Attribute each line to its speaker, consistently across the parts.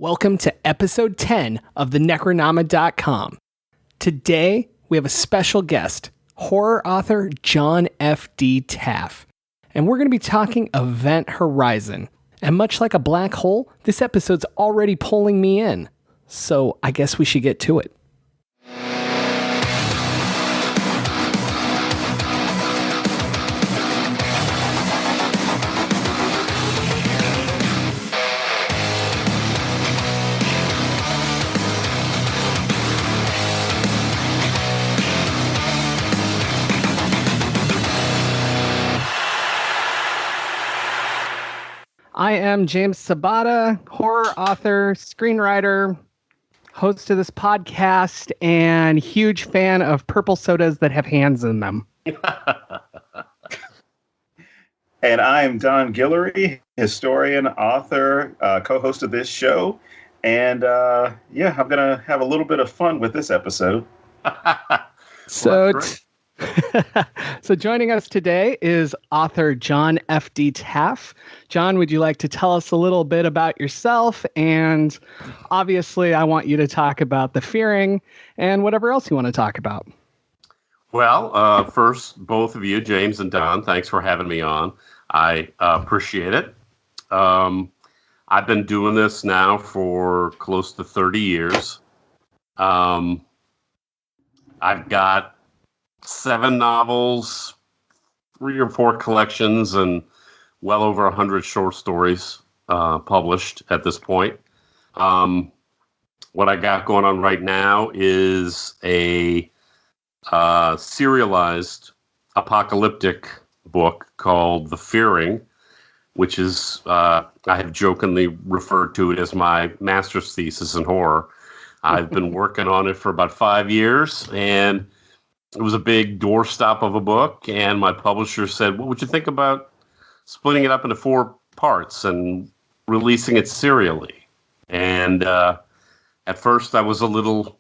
Speaker 1: Welcome to episode 10 of the Necronama.com. Today, we have a special guest, horror author John F.D. Taff. And we're going to be talking Event Horizon. And much like a black hole, this episode's already pulling me in. So I guess we should get to it. I am James Sabata, horror author, screenwriter, host of this podcast, and huge fan of purple sodas that have hands in them.
Speaker 2: And I'm Don Guillory, historian, author, co-host of this show. And I'm going to have a little bit of fun with this episode.
Speaker 1: So joining us today is author John F.D. Taff. John, would you like to tell us a little bit about yourself? And obviously, I want you to talk about the fearing and whatever else you want to talk about.
Speaker 3: Well, first, both of you, James and Don, thanks for having me on. I appreciate it. I've been doing this now for close to 30 years. I've got 7 novels, 3 or 4 collections, and well over 100 short stories published at this point. What I got going on right now is a serialized apocalyptic book called The Fearing, which is, I have jokingly referred to it as my master's thesis in horror. I've been working on it for about 5 years, and it was a big doorstop of a book, and my publisher said, what would you think about splitting it up into 4 parts and releasing it serially? And at first I was a little,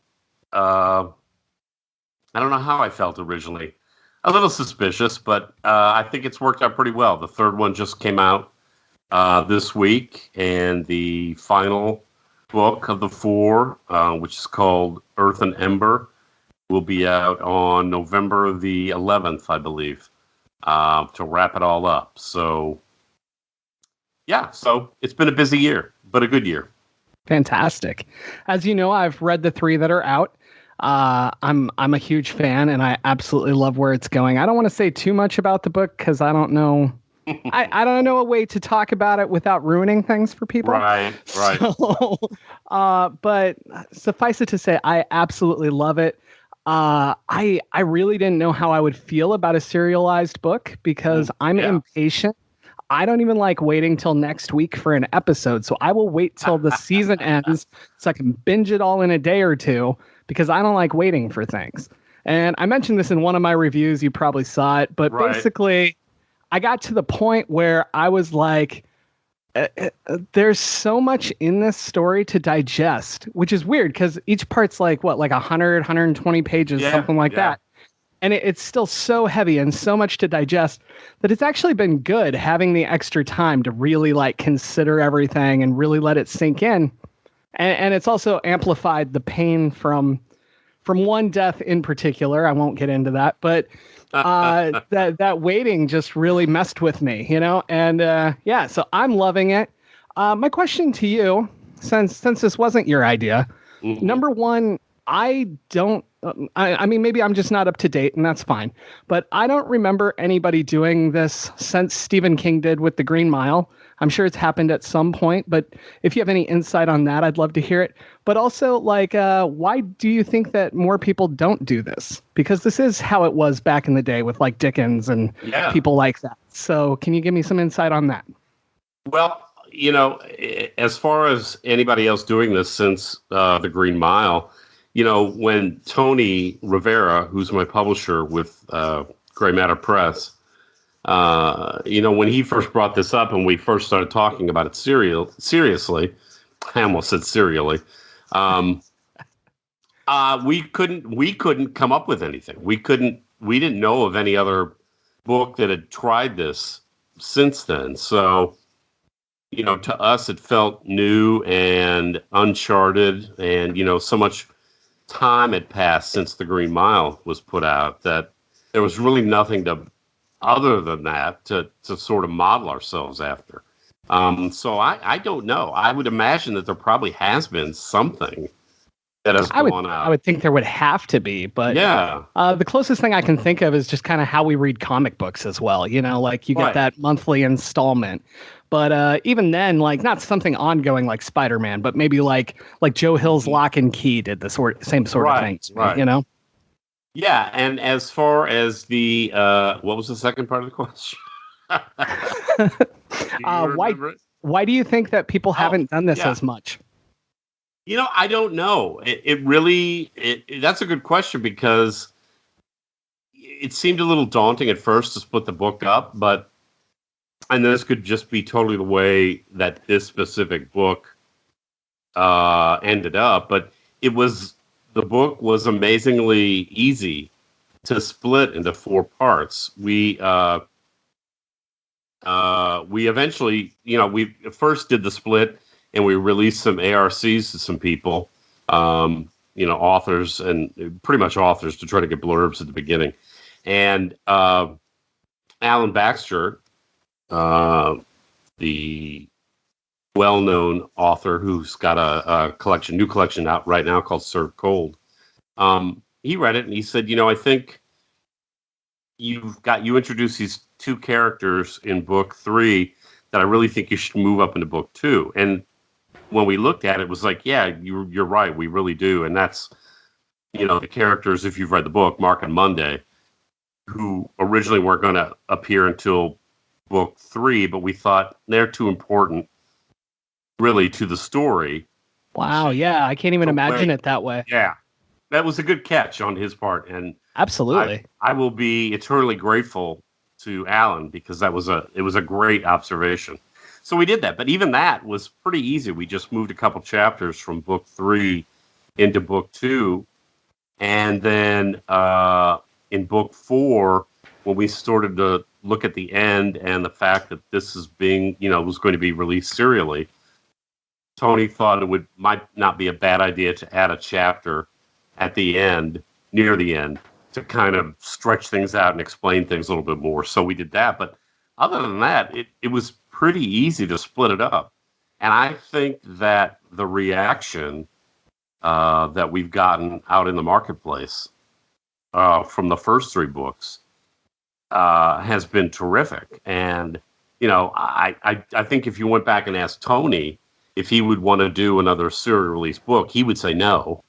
Speaker 3: I don't know how I felt originally, a little suspicious, but I think it's worked out pretty well. The 3rd one just came out this week, and the final book of the 4, which is called Earth and Ember, will be out on November the 11th, I believe, to wrap it all up. So, so it's been a busy year, but a good year.
Speaker 1: Fantastic. As you know, I've read the 3 that are out. I'm a huge fan, and I absolutely love where it's going. I don't want to say too much about the book because I don't know. I don't know a way to talk about it without ruining things for people.
Speaker 3: Right.
Speaker 1: So, but suffice it to say, I absolutely love it. I really didn't know how I would feel about a serialized book because I'm impatient. I don't even like waiting till next week for an episode. So I will wait till the season ends so I can binge it all in a day or 2 because I don't like waiting for things. And I mentioned this in one of my reviews. You probably saw it, but basically I got to the point where I was like, there's so much in this story to digest, which is weird because each part's like 100, 120 pages, something like that. And it's still so heavy and so much to digest that it's actually been good having the extra time to really consider everything and really let it sink in. And it's also amplified the pain from one death in particular. I won't get into that, but that waiting just really messed with me, and so I'm loving it. My question to you, since this wasn't your idea, number one, I mean, maybe I'm just not up to date, and that's fine, but I don't remember anybody doing this since Stephen King did with The Green Mile. I'm sure it's happened at some point, but if you have any insight on that, I'd love to hear it. But also, why do you think that more people don't do this? Because this is how it was back in the day with Dickens and people like that. So can you give me some insight on that?
Speaker 3: Well, as far as anybody else doing this since The Green Mile, when Tony Rivera, who's my publisher with Gray Matter Press, when he first brought this up and we first started talking about it seriously, I almost said serially, we couldn't come up with anything. We didn't know of any other book that had tried this since then. So to us, it felt new and uncharted, and, so much time had passed since The Green Mile was put out that there was really nothing other than that to sort of model ourselves after. So I don't know. I would imagine that there probably has been something that has gone out.
Speaker 1: I would think there would have to be, but
Speaker 3: yeah.
Speaker 1: The closest thing I can think of is just kind of how we read comic books as well. Like you get that monthly installment. But even then, like not something ongoing like Spider-Man, but maybe like Joe Hill's Lock and Key did the same sort of thing.
Speaker 3: Right. Yeah, and as far as the what was the second part of the question?
Speaker 1: Why do you think that people haven't done this as much?
Speaker 3: I don't know. It really that's a good question, because it seemed a little daunting at first to split the book up, and this could just be totally the way that this specific book ended up. But the book was amazingly easy to split into 4 parts. We eventually, we first did the split, and we released some ARCs to some people, authors and pretty much authors, to try to get blurbs at the beginning. And Alan Baxter, the well-known author who's got a new collection out right now called Serve Cold, he read it and he said, I think you introduced these 2 characters in book 3 that I really think you should move up into book 2. And when we looked at it, it was like, yeah, you're right, we really do. And that's, the characters, if you've read the book, Mark and Monday, who originally weren't going to appear until book 3, but we thought they're too important, really, to the story.
Speaker 1: Wow, yeah, I can't even imagine it that way.
Speaker 3: Yeah, that was a good catch on his part, and
Speaker 1: absolutely,
Speaker 3: I will be eternally grateful to Alan, because it was a great observation. So we did that, but even that was pretty easy. We just moved a couple chapters from book 3 into book 2, and then in book 4, when we started to look at the end and the fact that this is being, was going to be released serially, Tony thought might not be a bad idea to add a chapter at the end, near the end, to kind of stretch things out and explain things a little bit more. So we did that. But other than that, it was pretty easy to split it up. And I think that the reaction that we've gotten out in the marketplace from the first 3 books has been terrific. And, I think if you went back and asked Tony if he would want to do another serial release book, he would say no.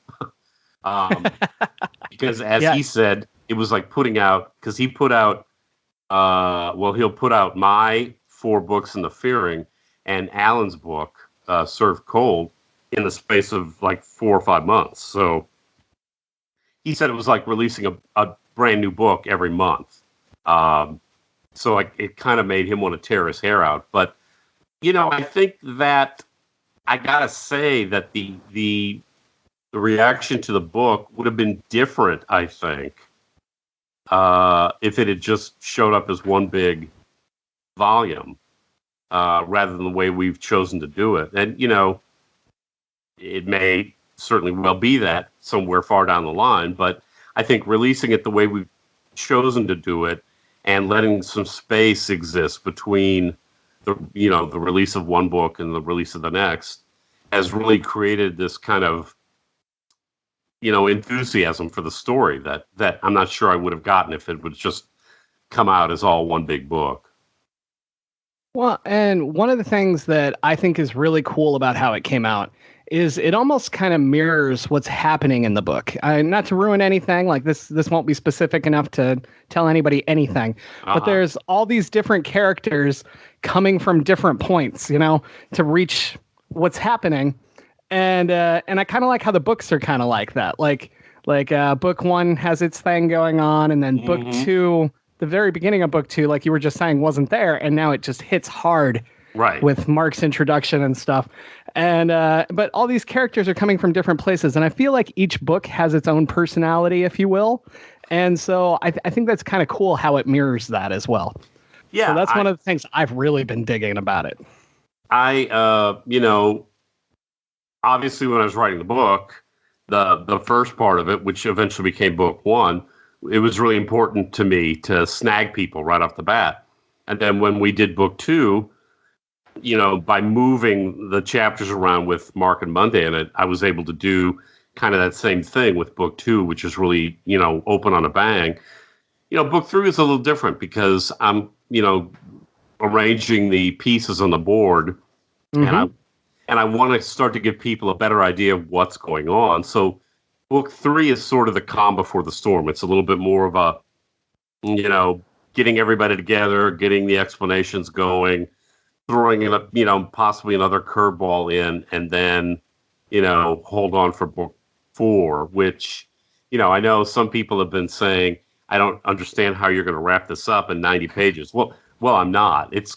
Speaker 3: Because as he said, it was like putting out, because he put out, he'll put out my 4 books in the Fearing and Alan's book, Serve Cold, in the space of like 4 or 5 months. So he said it was like releasing a brand new book every month. So it kind of made him want to tear his hair out. But, I think that I gotta say that the reaction to the book would have been different, I think, if it had just showed up as one big volume, rather than the way we've chosen to do it. And, it may certainly well be that somewhere far down the line, but I think releasing it the way we've chosen to do it and letting some space exist between the release of one book and the release of the next has really created this kind of, enthusiasm for the story that I'm not sure I would have gotten if it would just come out as all one big book.
Speaker 1: Well, and one of the things that I think is really cool about how it came out is it almost kind of mirrors what's happening in the book. Not to ruin anything, like this won't be specific enough to tell anybody anything, but there's all these different characters coming from different points, to reach what's happening. And I kind of like how the books are kind of like that. Like book 1 has its thing going on, and then book 2, the very beginning of book 2, like you were just saying, wasn't there, and now it just hits hard. Right. With Mark's introduction and stuff. And but all these characters are coming from different places, and I feel like each book has its own personality, if you will. And so I think that's kind of cool how it mirrors that as well. Yeah. So that's one of the things I've really been digging about it.
Speaker 3: Obviously when I was writing the book, the first part of it, which eventually became book one, it was really important to me to snag people right off the bat. And then when we did book two, by moving the chapters around with Mark and Monday in it, I was able to do kind of that same thing with book two, which is really, open on a bang. Book three is a little different because I'm, arranging the pieces on the board,
Speaker 1: Mm-hmm.
Speaker 3: and I want to start to give people a better idea of what's going on. So book three is sort of the calm before the storm. It's a little bit more of a, getting everybody together, getting the explanations going, throwing in possibly another curveball in, and then, hold on for book four, which, I know some people have been saying, I don't understand how you're going to wrap this up in 90 pages. Well, I'm not. It's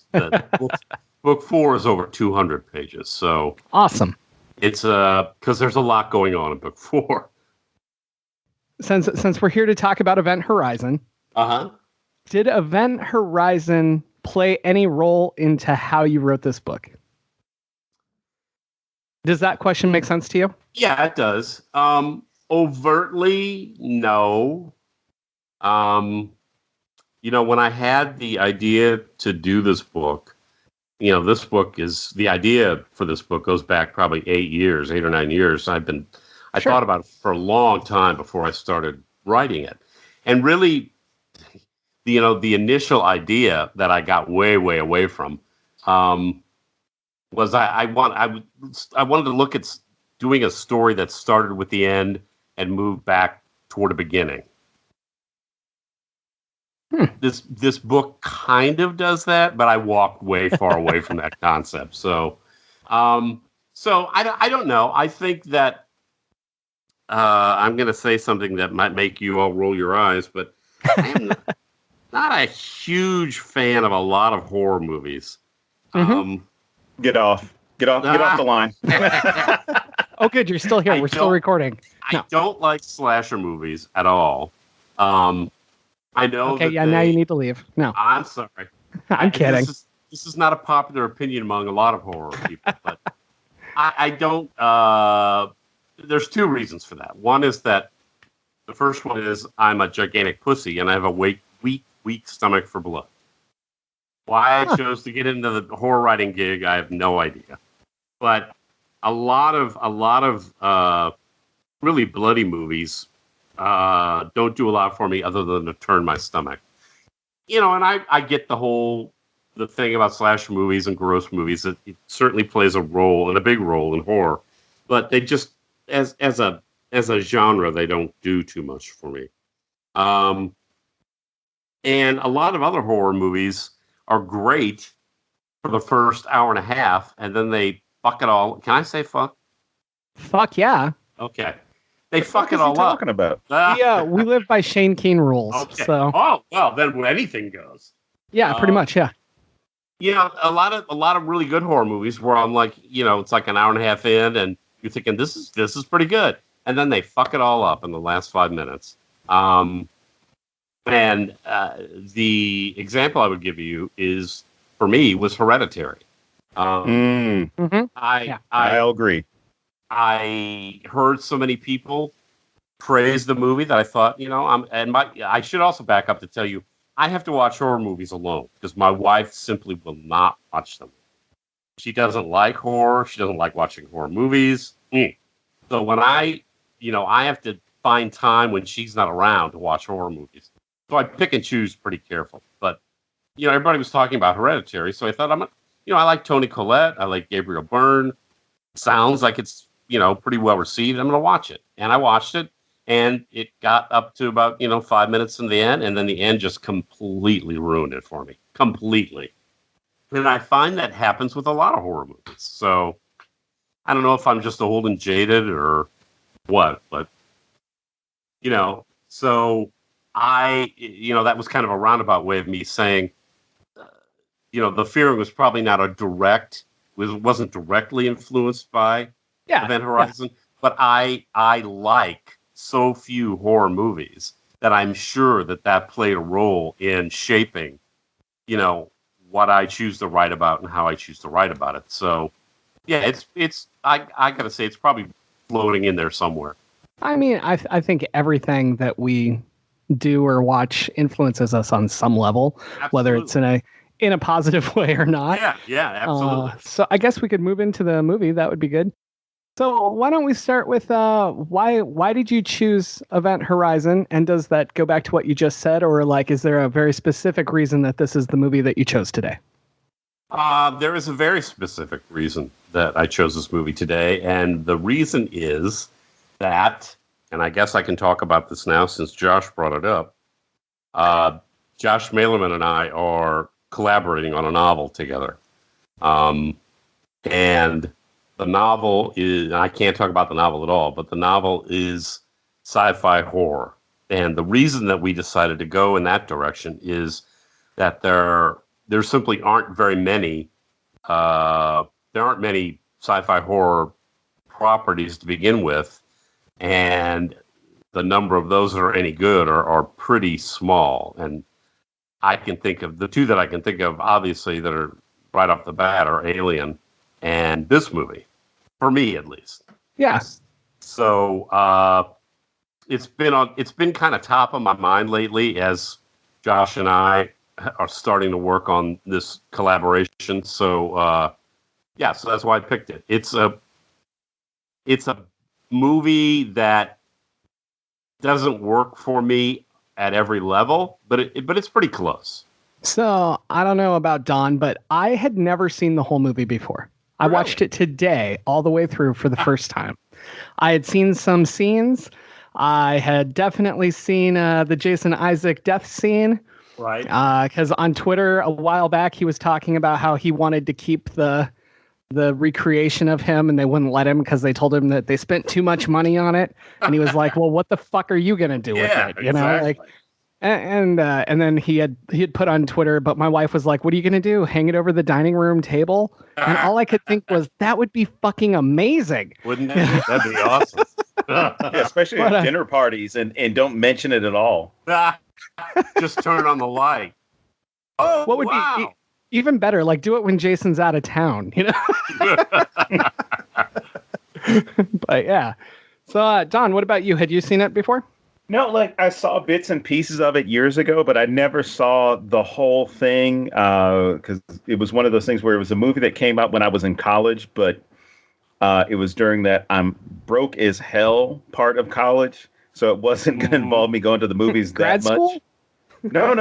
Speaker 3: book four is over 200 pages. So
Speaker 1: awesome.
Speaker 3: It's because there's a lot going on in book four.
Speaker 1: Since we're here to talk about Event Horizon, did Event Horizon play any role into how you wrote this book? Does that question make sense to you?
Speaker 3: Yeah, it does. Overtly, no. When I had the idea to do this book, the idea for this book goes back probably 8 or 9 years. I thought about it for a long time before I started writing it. And really, the initial idea that I got way, way away from was I wanted to look at doing a story that started with the end and moved back toward the beginning. This book kind of does that, but I walked way far away from that concept. So I don't know. I think that I'm going to say something that might make you all roll your eyes, but I am not a huge fan of a lot of horror movies.
Speaker 2: Mm-hmm. Get off the line.
Speaker 1: Oh, good. You're still here. We're still recording.
Speaker 3: I don't like slasher movies at all. I know.
Speaker 1: Okay, now you need to leave. No.
Speaker 3: I'm sorry.
Speaker 1: I'm kidding.
Speaker 3: This is not a popular opinion among a lot of horror people, but I don't. There's two reasons for that. One is that the first one is I'm a gigantic pussy and I have a weak stomach for blood. Why I chose to get into the horror writing gig, I have no idea. But a lot of really bloody movies don't do a lot for me other than to turn my stomach. And I get the thing about slasher movies and gross movies. It certainly plays a big role in horror, but they just as a genre they don't do too much for me. And a lot of other horror movies are great for the first hour and a half, and then they fuck it all. Can I say fuck?
Speaker 1: Fuck yeah.
Speaker 3: Okay. They fuck it all up.
Speaker 2: Talking about?
Speaker 1: Yeah, we live by Shane Keane rules.
Speaker 3: Okay.
Speaker 1: So.
Speaker 3: Oh well, then anything goes.
Speaker 1: Yeah, pretty much. Yeah.
Speaker 3: A lot of really good horror movies where I'm like, it's like an hour and a half in, and you're thinking this is pretty good, and then they fuck it all up in the last 5 minutes. And the example I would give you is, for me, was Hereditary.
Speaker 2: I agree.
Speaker 3: I heard so many people praise the movie that I thought, I should also back up to tell you, I have to watch horror movies alone because my wife simply will not watch them. She doesn't like horror. She doesn't like watching horror movies. So when I have to find time when she's not around to watch horror movies. So I pick and choose pretty carefully. But, everybody was talking about Hereditary. So I thought, I like Toni Collette. I like Gabriel Byrne. Sounds like it's, pretty well received. I'm going to watch it. And I watched it. And it got up to about, 5 minutes in the end. And then the end just completely ruined it for me. Completely. And I find that happens with a lot of horror movies. So I don't know if I'm just old and jaded or what. But, so I, that was kind of a roundabout way of me saying, The Fearing was probably not wasn't directly influenced by Event Horizon. Yeah. But I like so few horror movies that I'm sure that played a role in shaping, what I choose to write about and how I choose to write about it. So, yeah, I gotta say it's probably floating in there somewhere.
Speaker 1: I mean, I think everything that we do or watch influences us on some level,
Speaker 3: Absolutely.
Speaker 1: whether it's in a positive way or not.
Speaker 3: Yeah, absolutely.
Speaker 1: So I guess we could move into the movie. That would be good. So why don't we start with why did you choose Event Horizon, and does that go back to what you just said, or like is there a very specific reason that this is the movie that you chose today?
Speaker 3: There is a very specific reason that I chose this movie today, and the reason is that, and I guess I can talk about this now since Josh brought it up. Josh Malerman and I are collaborating on a novel together, and the novel is, I can't talk about the novel at all, but the novel is sci-fi horror. And the reason that we decided to go in that direction is that there simply aren't very many, there aren't many sci-fi horror properties to begin with. And the number of those that are any good are pretty small. And I can think of, the two that I can think of, obviously, that are right off the bat are Alien and this movie, for me at least.
Speaker 1: Yes.
Speaker 3: So it's been kind of top of my mind lately as Josh and I are starting to work on this collaboration. So so that's why I picked it. It's a movie that doesn't work for me at every level, but it's pretty close.
Speaker 1: So I don't know about Don, but I had never seen the whole movie before. I watched it today all the way through for the first time. I had seen some scenes. I had definitely seen the Jason Isaac death scene.
Speaker 3: Right.
Speaker 1: Because on Twitter a while back, he was talking about how he wanted to keep the recreation of him and they wouldn't let him because they told him that they spent too much money on it. And he was like, well, what the fuck are you going to do with it? You know, like, and then he had put on Twitter, but my wife was like, what are you going to do? Hang it over the dining room table? And all I could think was that would be fucking amazing.
Speaker 3: Wouldn't it? That'd be awesome.
Speaker 2: Yeah, especially at dinner parties and don't mention it at all.
Speaker 3: Just turn on the light. Oh,
Speaker 1: what would be even better? Like do it when Jason's out of town, you know? But yeah. So Don, what about you? Had you seen it before?
Speaker 2: No, like I saw bits and pieces of it years ago, but I never saw the whole thing because it was one of those things where it was a movie that came out when I was in college, but it was during that I'm broke as hell part of college, so it wasn't going to involve me going to the movies that much. School? No.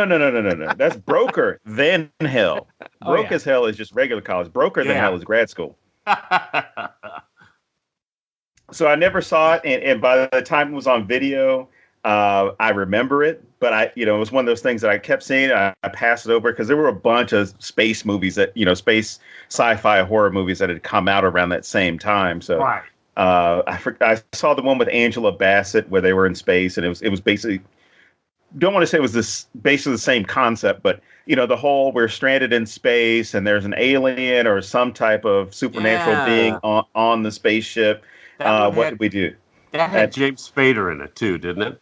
Speaker 2: That's broker then hell. Broke as hell is just regular college. Broker than hell is grad school. So I never saw it, and by the time it was on video, I remember it, but it was one of those things that I kept seeing. I passed it over because there were a bunch of space movies space sci-fi horror movies that had come out around that same time. So I saw the one with Angela Bassett where they were in space, and it was basically, don't want to say it was this basically the same concept, but the whole we're stranded in space and there's an alien or some type of supernatural being on the spaceship. What did we do?
Speaker 3: That had James Spader in it too, didn't it?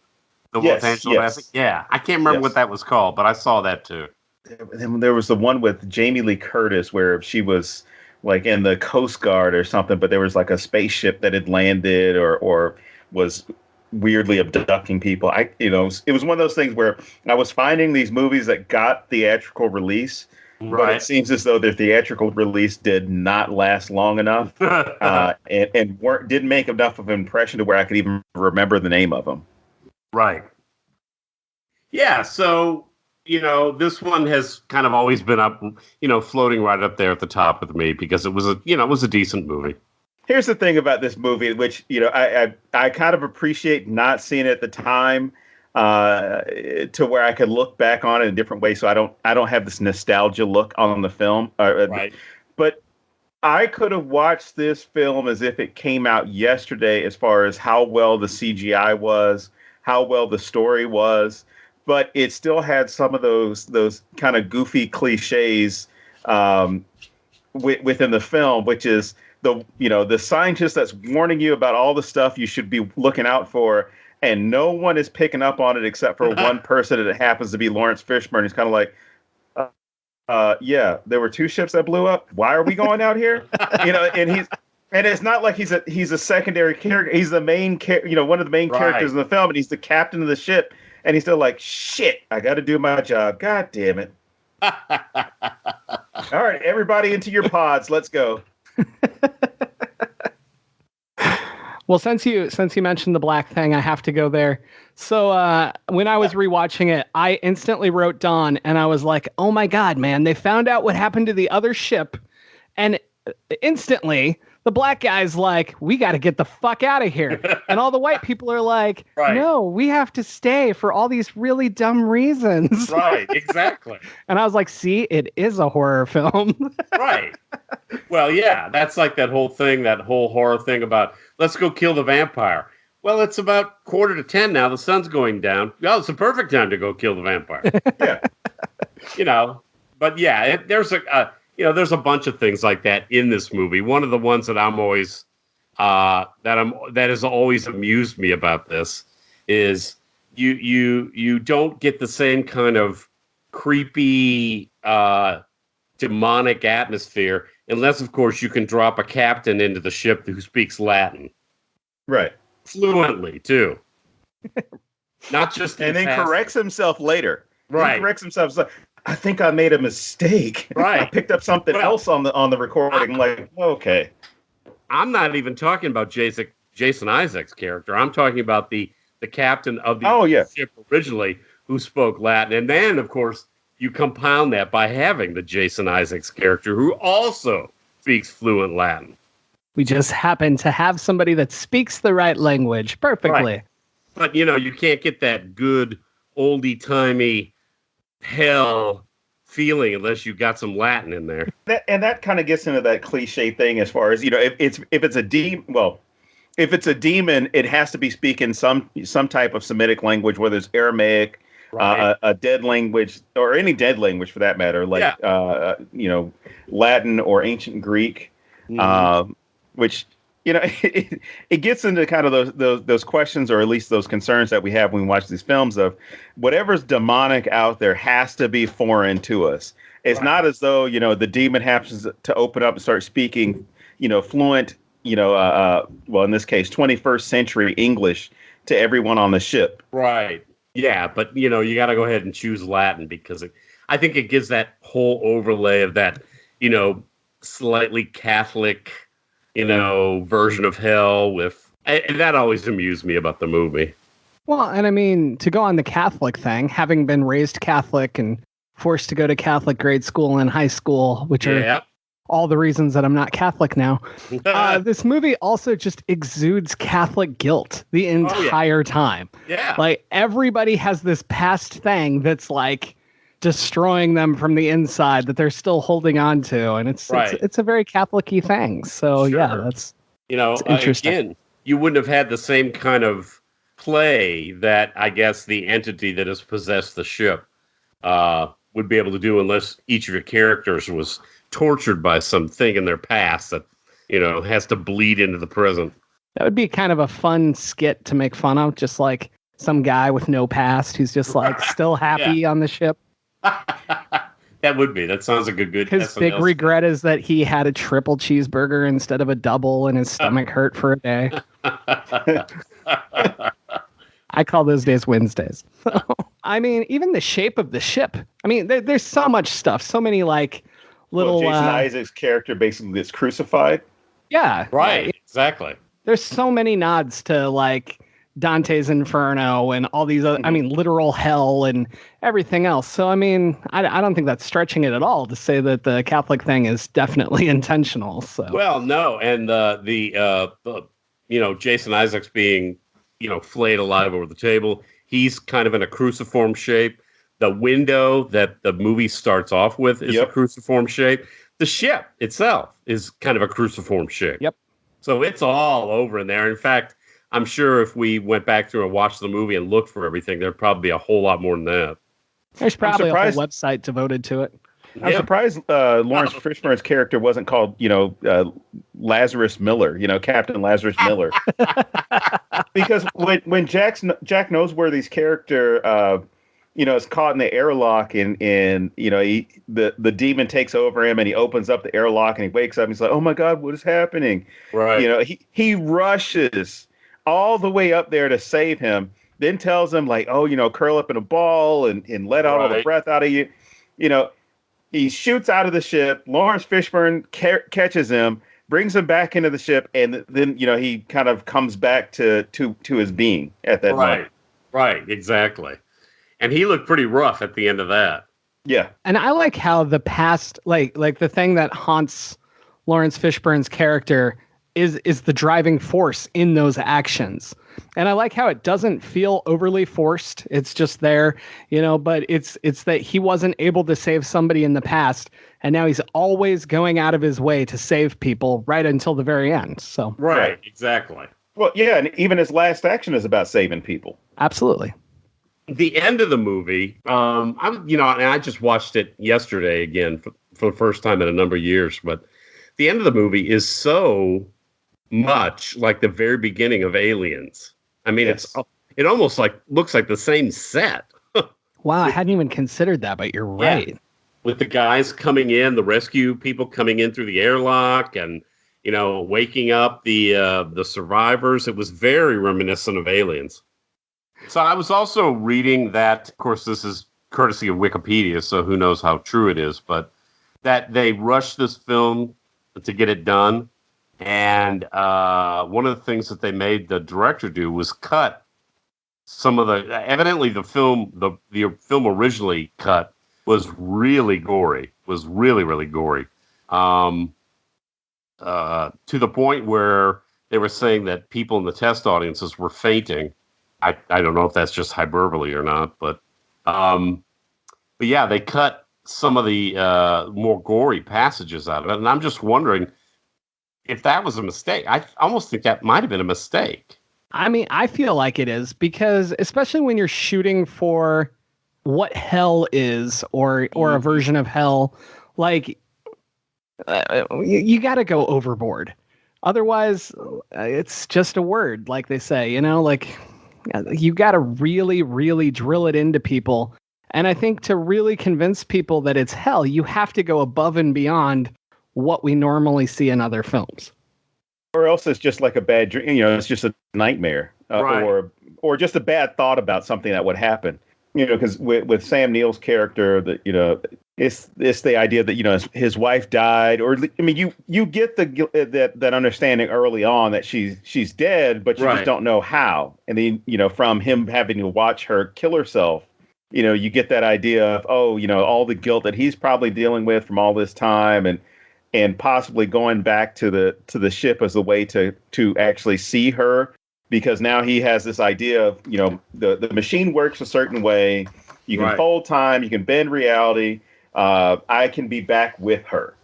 Speaker 3: The one with Angela Bassett? Yeah, I can't remember what that was called, but I saw that too.
Speaker 2: There was the one with Jamie Lee Curtis where she was like in the Coast Guard or something, but there was like a spaceship that had landed or was weirdly abducting people. It was one of those things where I was finding these movies that got theatrical release, but it seems as though their theatrical release did not last long enough and didn't make enough of an impression to where I could even remember the name of them.
Speaker 3: Right. Yeah, so, this one has kind of always been up, floating right up there at the top with me because it was a decent movie.
Speaker 2: Here's the thing about this movie, which, I kind of appreciate not seeing it at the time to where I could look back on it in a different way. So I don't have this nostalgia look on the film. But I could have watched this film as if it came out yesterday as far as how well the CGI was, how well the story was, but it still had some of those kind of goofy cliches within the film, which is the scientist that's warning you about all the stuff you should be looking out for, and no one is picking up on it except for one person, and it happens to be Lawrence Fishburne. He's kind of like, Yeah, there were two ships that blew up. Why are we going out here? And it's not like he's a secondary character. He's the main one of the main characters in the film, and he's the captain of the ship. And he's still like, shit, I got to do my job. God damn it. All right, everybody into your pods. Let's go.
Speaker 1: Well, since you mentioned the black thing, I have to go there. So when I was rewatching it, I instantly wrote Dawn, and I was like, oh my God, man, they found out what happened to the other ship. And instantly, the black guy's like, we got to get the fuck out of here. And all the white people are like, no, we have to stay for all these really dumb reasons.
Speaker 3: Right, exactly.
Speaker 1: And I was like, see, it is a horror film.
Speaker 3: Right. Well, yeah, that's like that whole horror thing about, let's go kill the vampire. Well, it's about 9:45 now. The sun's going down. Well, it's the perfect time to go kill the vampire.
Speaker 2: Yeah.
Speaker 3: But yeah, there's a bunch of things like that in this movie. One of the ones that I'm always that has always amused me about this is you don't get the same kind of creepy demonic atmosphere unless, of course, you can drop a captain into the ship who speaks Latin.
Speaker 2: Right.
Speaker 3: Fluently, too. Not just
Speaker 2: and then corrects himself later.
Speaker 3: Right.
Speaker 2: He corrects himself. It's like, I think I made a mistake.
Speaker 3: Right.
Speaker 2: I picked up something else on the recording. Okay.
Speaker 3: I'm not even talking about Jason Isaacs' character. I'm talking about the captain of the ship originally who spoke Latin. And then, of course, you compound that by having the Jason Isaacs character who also speaks fluent Latin.
Speaker 1: We just happen to have somebody that speaks the right language perfectly. Right.
Speaker 3: But, you can't get that good oldie-timey hell feeling unless you got some Latin in there.
Speaker 2: That kind of gets into that cliche thing as far as, if it's a demon, if it's a demon, it has to be speaking some type of Semitic language, whether it's Aramaic, a dead language, or any dead language for that matter, like Latin or ancient Greek, which it gets into kind of those questions, or at least those concerns that we have when we watch these films of whatever's demonic out there has to be foreign to us. It's not as though the demon happens to open up and start speaking fluent in this case 21st century English to everyone on the ship.
Speaker 3: Right. Yeah, but you got to go ahead and choose Latin because I think it gives that whole overlay of that slightly Catholic version of hell and that always amused me about the movie.
Speaker 1: Well, and I mean, to go on the Catholic thing, having been raised Catholic and forced to go to Catholic grade school and high school, which are all the reasons that I'm not Catholic now. This movie also just exudes Catholic guilt the entire time.
Speaker 3: Yeah.
Speaker 1: Like everybody has this past thing that's like destroying them from the inside that they're still holding on to, and it's a very Catholic-y thing. So that's interesting.
Speaker 3: Again, you wouldn't have had the same kind of play that I guess the entity that has possessed the ship would be able to do unless each of your characters was tortured by something in their past that has to bleed into the present.
Speaker 1: That would be kind of a fun skit to make fun of, just like some guy with no past who's just like still happy on the ship.
Speaker 3: That would be. That sounds like a good.
Speaker 1: His
Speaker 3: SNL
Speaker 1: big regret is that he had a triple cheeseburger instead of a double, and his stomach hurt for a day. I call those days Wednesdays. I mean, even the shape of the ship. I mean, there's so much stuff. So many like little.
Speaker 2: Jason Isaacs' character basically gets crucified.
Speaker 1: Yeah.
Speaker 3: Right. Exactly.
Speaker 1: There's so many nods to like Dante's Inferno and all these other, literal hell and everything else. So, I mean, I don't think that's stretching it at all to say that the Catholic thing is definitely intentional. So,
Speaker 3: well, no. And Jason Isaacs being, flayed alive over the table. He's kind of in a cruciform shape. The window that the movie starts off with is a cruciform shape. The ship itself is kind of a cruciform shape.
Speaker 1: Yep.
Speaker 3: So it's all over in there. In fact, I'm sure if we went back through and watched the movie and looked for everything, there'd probably be a whole lot more than that.
Speaker 1: There's probably a whole website devoted to it.
Speaker 2: I'm surprised Lawrence Fishburne's character wasn't called, Lazarus Miller, Captain Lazarus Miller. Because when Jack Noseworthy's character is caught in the airlock, and the demon takes over him, and he opens up the airlock, and he wakes up, and he's like, "Oh my God, what is happening?"
Speaker 3: Right.
Speaker 2: He rushes all the way up there to save him, then tells him like, "Oh, curl up in a ball and let out all the breath out of you." He shoots out of the ship. Lawrence Fishburne catches him, brings him back into the ship, and then he kind of comes back to his being at that moment.
Speaker 3: Right, exactly. And he looked pretty rough at the end of that.
Speaker 2: Yeah.
Speaker 1: And I like how the past, like the thing that haunts Lawrence Fishburne's character is the driving force in those actions. And I like how it doesn't feel overly forced. It's just there, but it's that he wasn't able to save somebody in the past, and now he's always going out of his way to save people right until the very end. So
Speaker 3: right. Exactly.
Speaker 2: Well, yeah, and even his last action is about saving people.
Speaker 1: Absolutely.
Speaker 3: The end of the movie, and I just watched it yesterday again for the first time in a number of years, but the end of the movie is so much like the very beginning of Aliens. I mean, it almost looks like the same set.
Speaker 1: Wow, I hadn't even considered that, but you're right.
Speaker 3: Yeah. With the guys coming in, the rescue people coming in through the airlock, and waking up the survivors. It was very reminiscent of Aliens. So I was also reading that, of course, this is courtesy of Wikipedia, so who knows how true it is, but that they rushed this film to get it done. And one of the things that they made the director do was cut some of evidently the film originally cut was really gory, was really, really gory. To the point where they were saying that people in the test audiences were fainting. I don't know if that's just hyperbole or not, but yeah, they cut some of the more gory passages out of it. And I'm just wondering if that was a mistake. I almost think that might have been a mistake.
Speaker 1: I mean, I feel like it is, because especially when you're shooting for what hell is, or a version of hell, like you got to go overboard. Otherwise, it's just a word, like they say, you got to really, really drill it into people. And I think to really convince people that it's hell, you have to go above and beyond what we normally see in other films.
Speaker 2: Or else it's just like a bad dream, it's just a nightmare,
Speaker 3: right.
Speaker 2: or just a bad thought about something that would happen. Because with Sam Neill's character, that it's the idea that his wife died, or I mean, you get that understanding early on that she's dead, but you just don't know how. And then from him having to watch her kill herself, you get that idea of all the guilt that he's probably dealing with from all this time, and possibly going back to the ship as a way to actually see her. Because now he has this idea of, the machine works a certain way. You can fold time. You can bend reality. I can be back with her.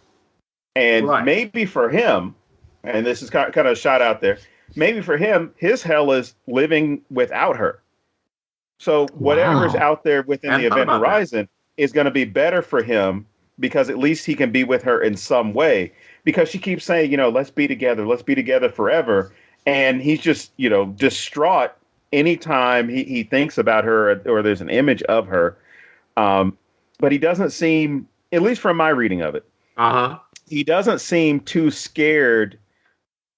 Speaker 2: And maybe for him, and this is kind of a shot out there, maybe for him, his hell is living without her. So whatever's out there within the event horizon is going to be better for him, because at least he can be with her in some way. Because she keeps saying, let's be together forever. And he's just, distraught anytime he thinks about her, or there's an image of her. But he doesn't seem, at least from my reading of it, he doesn't seem too scared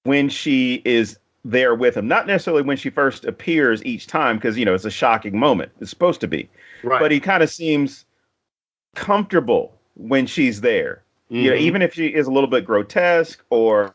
Speaker 2: when she is there with him. Not necessarily when she first appears each time, because, it's a shocking moment. It's supposed to be.
Speaker 3: Right.
Speaker 2: But he kind of seems comfortable when she's there. Even if she is a little bit grotesque, or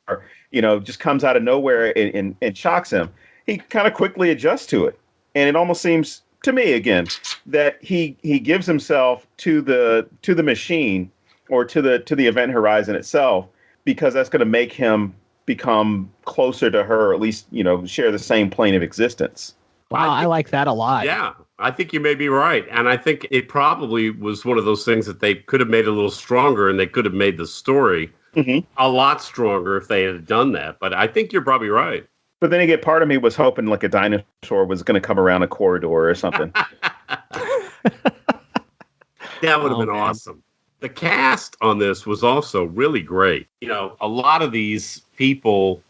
Speaker 2: just comes out of nowhere and shocks him, he kind of quickly adjusts to it. And it almost seems to me, again, that he gives himself to the machine, or to the event horizon itself, because that's going to make him become closer to her, or at least, share the same plane of existence.
Speaker 1: Wow, I like that a lot.
Speaker 3: Yeah, I think you may be right. And I think it probably was one of those things that they could have made a little stronger, and they could have made the story a lot stronger if they had done that. But I think you're probably right.
Speaker 2: But then again, part of me was hoping like a dinosaur was going to come around a corridor or something.
Speaker 3: That would have been awesome. The cast on this was also really great. A lot of these people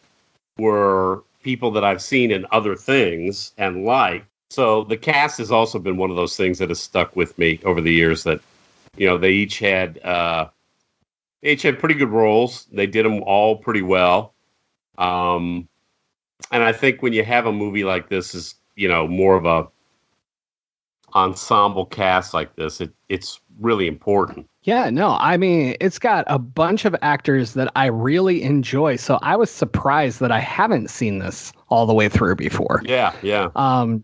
Speaker 3: were people that I've seen in other things and like. So the cast has also been one of those things that has stuck with me over the years. That they each had pretty good roles. They did them all pretty well. And I think when you have a movie like this, is more of a ensemble cast like this, it's really important.
Speaker 1: Yeah, no, I mean, it's got a bunch of actors that I really enjoy. So I was surprised that I haven't seen this all the way through before.
Speaker 3: Yeah.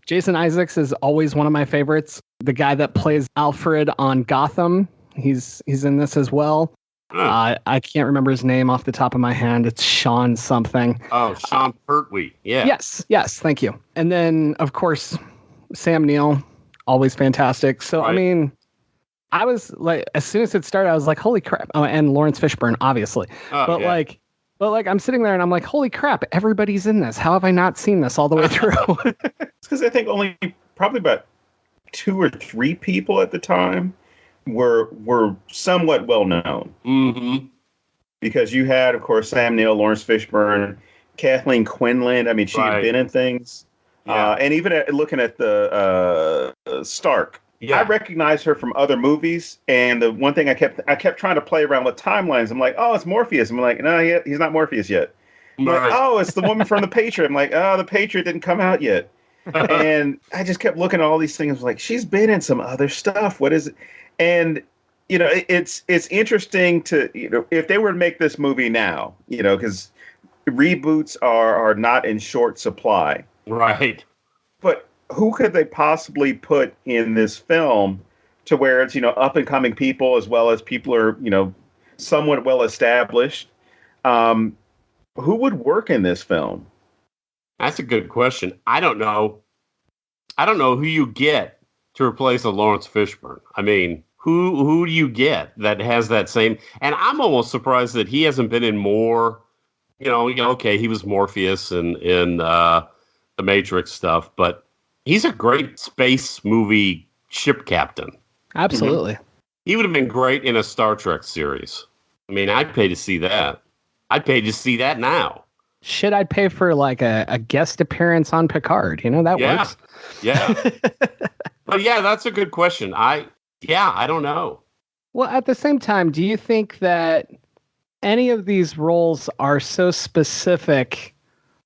Speaker 1: Jason Isaacs is always one of my favorites. The guy that plays Alfred on Gotham, he's in this as well. I can't remember his name off the top of my head. It's Sean something.
Speaker 3: Oh, Sean Pertwee. Yeah.
Speaker 1: Yes, thank you. And then, of course, Sam Neill, always fantastic. So, right. I mean, I was like, as soon as it started, I was like, holy crap. Oh, and Lawrence Fishburne, obviously. But I'm sitting there and I'm like, holy crap, everybody's in this. How have I not seen this all the way through?
Speaker 2: It's because I think only probably about 2 or 3 people at the time were somewhat well known.
Speaker 3: Mm-hmm.
Speaker 2: Because you had, of course, Sam Neill, Lawrence Fishburne, Kathleen Quinlan. I mean, she had been in things. Yeah. And even looking at the Stark. Yeah. I recognized her from other movies, and the one thing I kept trying to play around with timelines. I'm like, oh, it's Morpheus. I'm like, no, he's not Morpheus yet. I'm like, oh, it's the woman from The Patriot. I'm like, oh, The Patriot didn't come out yet. And I just kept looking at all these things. Like, she's been in some other stuff. What is it? And it's interesting to if they were to make this movie now, because reboots are not in short supply,
Speaker 3: right?
Speaker 2: But who could they possibly put in this film to where it's, up and coming people as well as people are, somewhat well established? Who would work in this film?
Speaker 3: That's a good question. I don't know who you get to replace a Lawrence Fishburne. I mean, who do you get that has that same? And I'm almost surprised that he hasn't been in more. Okay, he was Morpheus in the Matrix stuff, but he's a great space movie ship captain.
Speaker 1: Absolutely.
Speaker 3: Mm-hmm. He would have been great in a Star Trek series. I mean, I'd pay to see that. I'd pay to see that now.
Speaker 1: Shit, I'd pay for like a guest appearance on Picard. That works.
Speaker 3: Yeah. But yeah, that's a good question. I don't know.
Speaker 1: Well, at the same time, do you think that any of these roles are so specific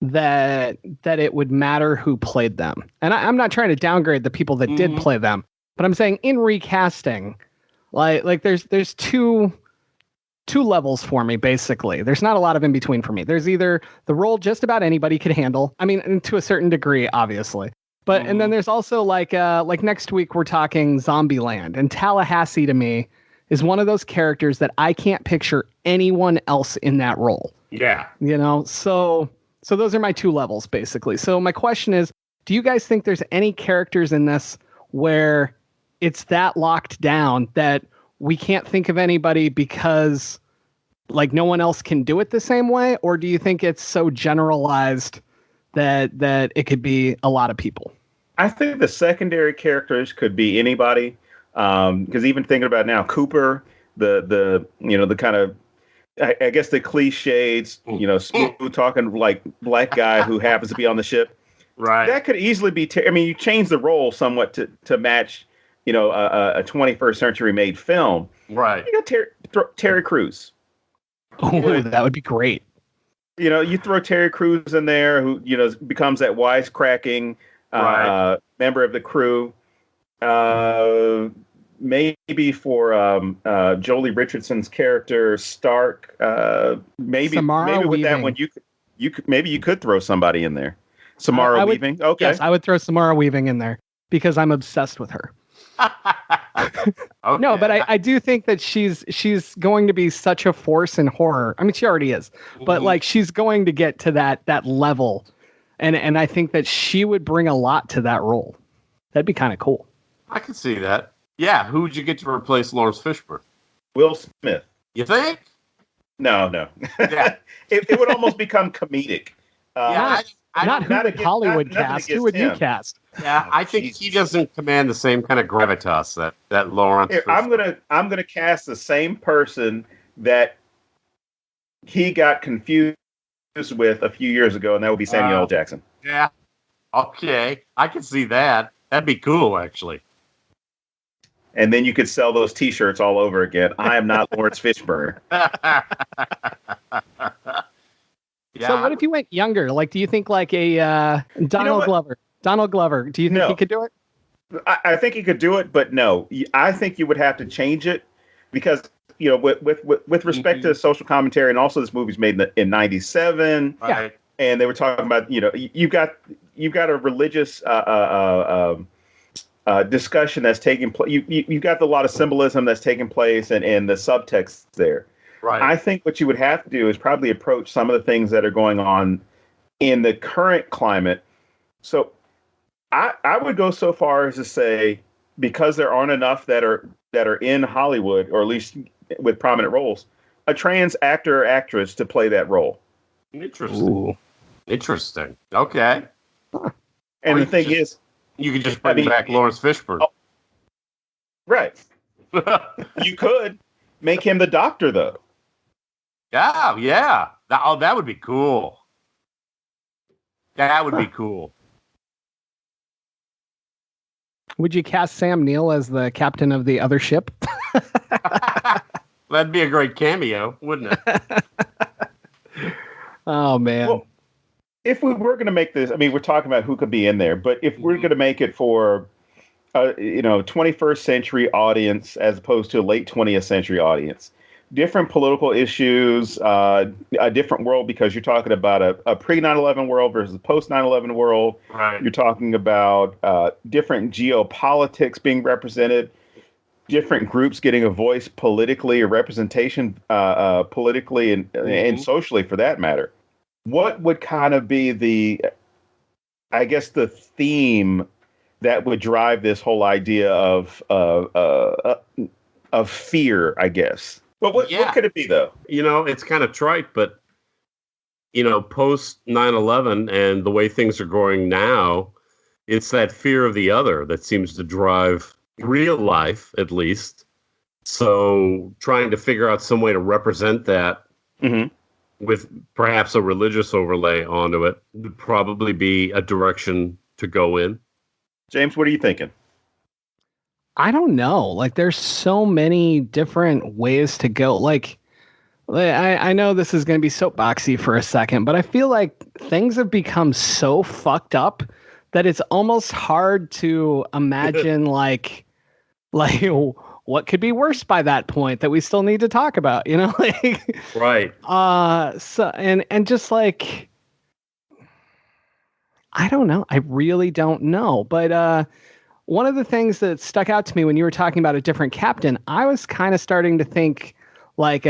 Speaker 1: that it would matter who played them? And I'm not trying to downgrade the people that did play them, but I'm saying in recasting, like there's two levels for me, basically. There's not a lot of in between for me. There's either the role just about anybody could handle. I mean, to a certain degree, obviously. But and then there's also like next week we're talking Zombieland, and Tallahassee to me is one of those characters that I can't picture anyone else in that role.
Speaker 3: Yeah.
Speaker 1: So those are my 2 levels, basically. So my question is, do you guys think there's any characters in this where it's that locked down that we can't think of anybody because like no one else can do it the same way? Or do you think it's so generalized that it could be a lot of people?
Speaker 2: I think the secondary characters could be anybody. Because even thinking about now, Cooper, the kind of, I guess the cliches, smooth talking like black guy who happens to be on the ship.
Speaker 3: Right.
Speaker 2: That could easily be. You change the role somewhat to match, a 21st century made film.
Speaker 3: Right.
Speaker 2: You got Terry Crews.
Speaker 1: Oh, that would be great.
Speaker 2: You throw Terry Crews in there, who becomes that wisecracking member of the crew. Maybe for Jolie Richardson's character Stark, maybe with Weaving. That one you could throw somebody in there. Samara Weaving. Okay.
Speaker 1: Yes, I would throw Samara Weaving in there because I'm obsessed with her.
Speaker 3: Okay.
Speaker 1: No, but I do think that she's going to be such a force in horror. I mean, she already is, but like she's going to get to that level, and I think that she would bring a lot to that role. That'd be kind of cool.
Speaker 3: I can see that. Yeah, who would you get to replace Lawrence Fishburne?
Speaker 2: Will Smith.
Speaker 3: You think?
Speaker 2: No. Yeah. it would almost become comedic.
Speaker 1: Not who would Hollywood cast. Who would you cast?
Speaker 3: Yeah, I think he doesn't command the same kind of gravitas that Lawrence.
Speaker 2: Here, I'm gonna cast the same person that he got confused with a few years ago, and that would be Samuel L. Jackson.
Speaker 3: Yeah. Okay, I can see that. That'd be cool, actually.
Speaker 2: And then you could sell those T-shirts all over again. I am not Lawrence Fishburne.
Speaker 3: Yeah.
Speaker 1: So what if you went younger? Like, do you think like a Donald Glover? Donald Glover. Do you think he could do it?
Speaker 2: I think he could do it, but no. I think you would have to change it because with respect to social commentary, and also this movie's made in '97,
Speaker 3: right.
Speaker 2: And they were talking about you've got a religious discussion that's taking place. You've got a lot of symbolism that's taking place, and the subtext there.
Speaker 3: Right.
Speaker 2: I think what you would have to do is probably approach some of the things that are going on in the current climate. So I would go so far as to say, because there aren't enough that are in Hollywood, or at least with prominent roles, a trans actor or actress to play that role.
Speaker 3: Interesting.
Speaker 1: Ooh.
Speaker 3: Interesting. Okay.
Speaker 2: And
Speaker 3: Or
Speaker 2: the thing is,
Speaker 3: you could just bring back Lawrence Fishburne.
Speaker 2: Oh, right. You could make him the doctor, though.
Speaker 3: Yeah. That would be cool. That would be cool.
Speaker 1: Would you cast Sam Neill as the captain of the other ship?
Speaker 3: That'd be a great cameo, wouldn't it?
Speaker 1: Oh, man.
Speaker 2: Well, if we were going to make this, I mean, we're talking about who could be in there, but if we're going to make it for 21st century audience as opposed to a late 20th century audience, different political issues, a different world, because you're talking about a pre 9/11 world versus a post 9/11 world.
Speaker 3: Right.
Speaker 2: You're talking about different geopolitics being represented, different groups getting a voice politically, or representation politically and socially, for that matter. What would kind of be the theme that would drive this whole idea of fear, I guess? But what could it be, though?
Speaker 3: It's kind of trite, but, post 9/11 and the way things are going now, it's that fear of the other that seems to drive real life, at least. So trying to figure out some way to represent that with perhaps a religious overlay onto it would probably be a direction to go in.
Speaker 2: James, what are you thinking?
Speaker 1: I don't know. Like, there's so many different ways to go. Like I know this is going to be soapboxy for a second, but I feel like things have become so fucked up that it's almost hard to imagine like what could be worse by that point that we still need to talk about, like,
Speaker 3: right.
Speaker 1: So and just like, I don't know. I really don't know. But one of the things that stuck out to me when you were talking about a different captain, I was kind of starting to think like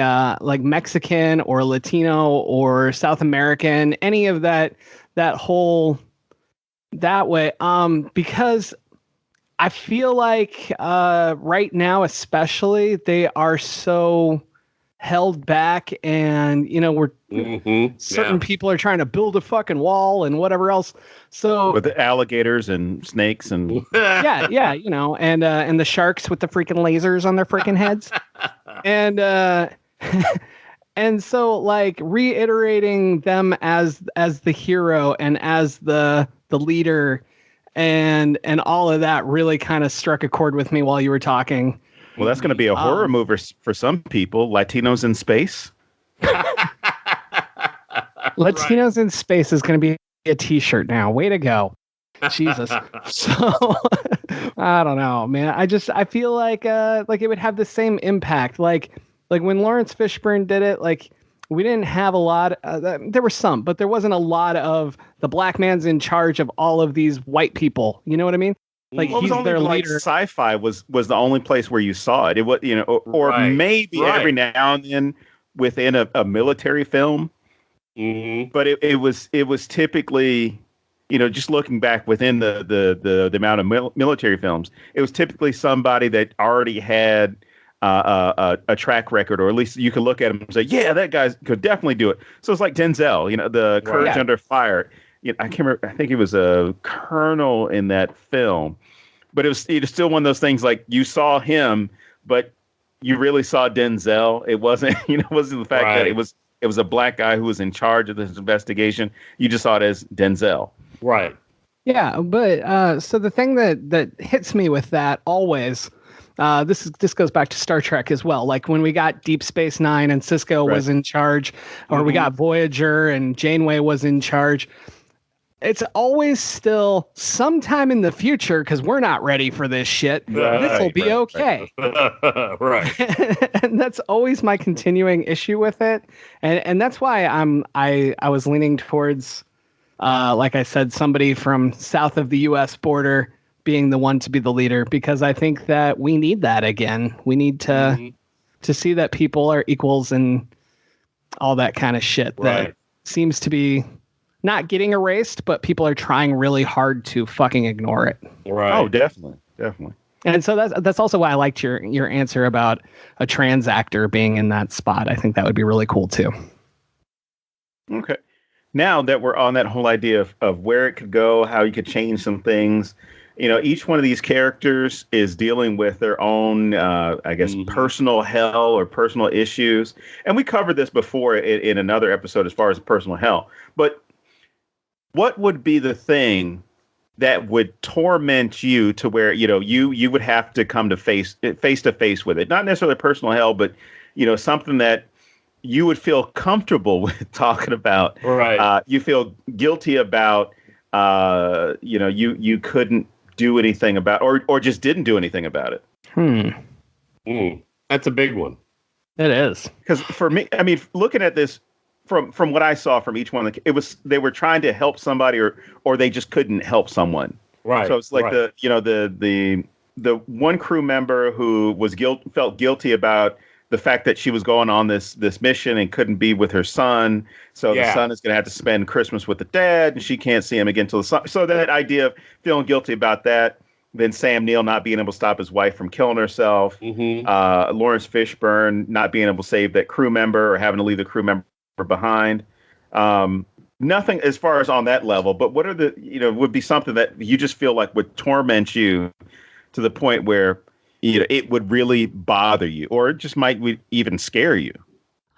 Speaker 1: Mexican or Latino or South American, any of that whole that way. Because I feel like right now, especially, they are so held back, and we're certain people are trying to build a fucking wall and whatever else. So
Speaker 2: with the alligators and snakes and
Speaker 1: yeah, and the sharks with the freaking lasers on their freaking heads, and and so like reiterating them as the hero and as the leader and all of that really kind of struck a chord with me while you were talking.
Speaker 2: Well, that's going to be a horror movie for some people. Latinos in Space.
Speaker 1: Latinos in Space is going to be a t-shirt now. Way to go. Jesus. So I don't know, man. I feel like it would have the same impact. Like when Lawrence Fishburne did it, like we didn't have a lot. There were some, but there wasn't a lot of the black man's in charge of all of these white people. You know what I mean? Like, he's their leader.
Speaker 2: Sci-fi was the only place where you saw it. It was, or maybe every now and then within a military film. Mm-hmm. But it was typically, just looking back within the amount of military films, it was typically somebody that already had a track record, or at least you could look at him and say, yeah, that guy could definitely do it. So it's like Denzel, the Courage Under Fire. I can't remember. I think he was a colonel in that film, but it was still one of those things. Like, you saw him, but you really saw Denzel. It wasn't, it wasn't the fact that it was a black guy who was in charge of this investigation. You just saw it as Denzel.
Speaker 3: Right.
Speaker 1: Yeah, but so the thing that hits me with that always, this goes back to Star Trek as well. Like when we got Deep Space Nine and Cisco
Speaker 2: Right.
Speaker 1: was in charge, or we got Voyager and Janeway was in charge. It's always still sometime in the future because we're not ready for this shit. This will be okay.
Speaker 3: Right.
Speaker 1: And that's always my continuing issue with it, and that's why I was leaning towards. Like I said, somebody from south of the U.S. border being the one to be the leader, because I think that we need that again. We need to see that people are equals and all that kind of shit that seems to be not getting erased, but people are trying really hard to fucking ignore it.
Speaker 3: Right.
Speaker 2: Oh, definitely.
Speaker 1: And so that's also why I liked your answer about a trans actor being in that spot. I think that would be really cool too.
Speaker 2: Okay. Now that we're on that whole idea of where it could go, how you could change some things, each one of these characters is dealing with their own, I guess, personal hell or personal issues. And we covered this before in another episode as far as personal hell. But what would be the thing that would torment you to where, you would have to come to face to face with it? Not necessarily personal hell, but, something that you would feel comfortable with talking about.
Speaker 3: Right.
Speaker 2: You feel guilty about, you couldn't do anything about, or just didn't do anything about it.
Speaker 3: That's a big one.
Speaker 1: It is.
Speaker 2: Because for me, I mean, looking at this from what I saw from each one, they were trying to help somebody or they just couldn't help someone.
Speaker 3: Right.
Speaker 2: So it's like the one crew member who felt guilty about the fact that she was going on this mission and couldn't be with her son. So the son is going to have to spend Christmas with the dad, and she can't see him again until the son. So that idea of feeling guilty about that. Then Sam Neill not being able to stop his wife from killing herself. Lawrence Fishburne not being able to save that crew member or having to leave the crew member behind. Nothing as far as on that level, but what are would be something that you just feel like would torment you to the point where it would really bother you, or it just might even scare you?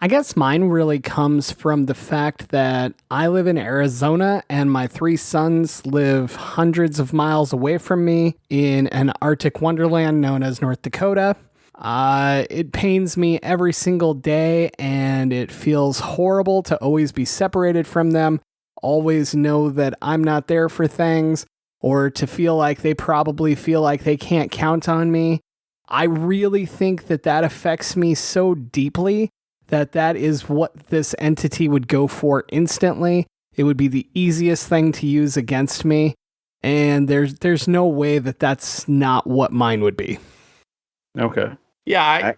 Speaker 1: I guess mine really comes from the fact that I live in Arizona and my 3 sons live hundreds of miles away from me in an Arctic wonderland known as North Dakota. It pains me every single day, and it feels horrible to always be separated from them, always know that I'm not there for things, or to feel like they probably feel like they can't count on me. I really think that affects me so deeply that is what this entity would go for instantly. It would be the easiest thing to use against me, and there's no way that's not what mine would be.
Speaker 2: Okay.
Speaker 3: Yeah,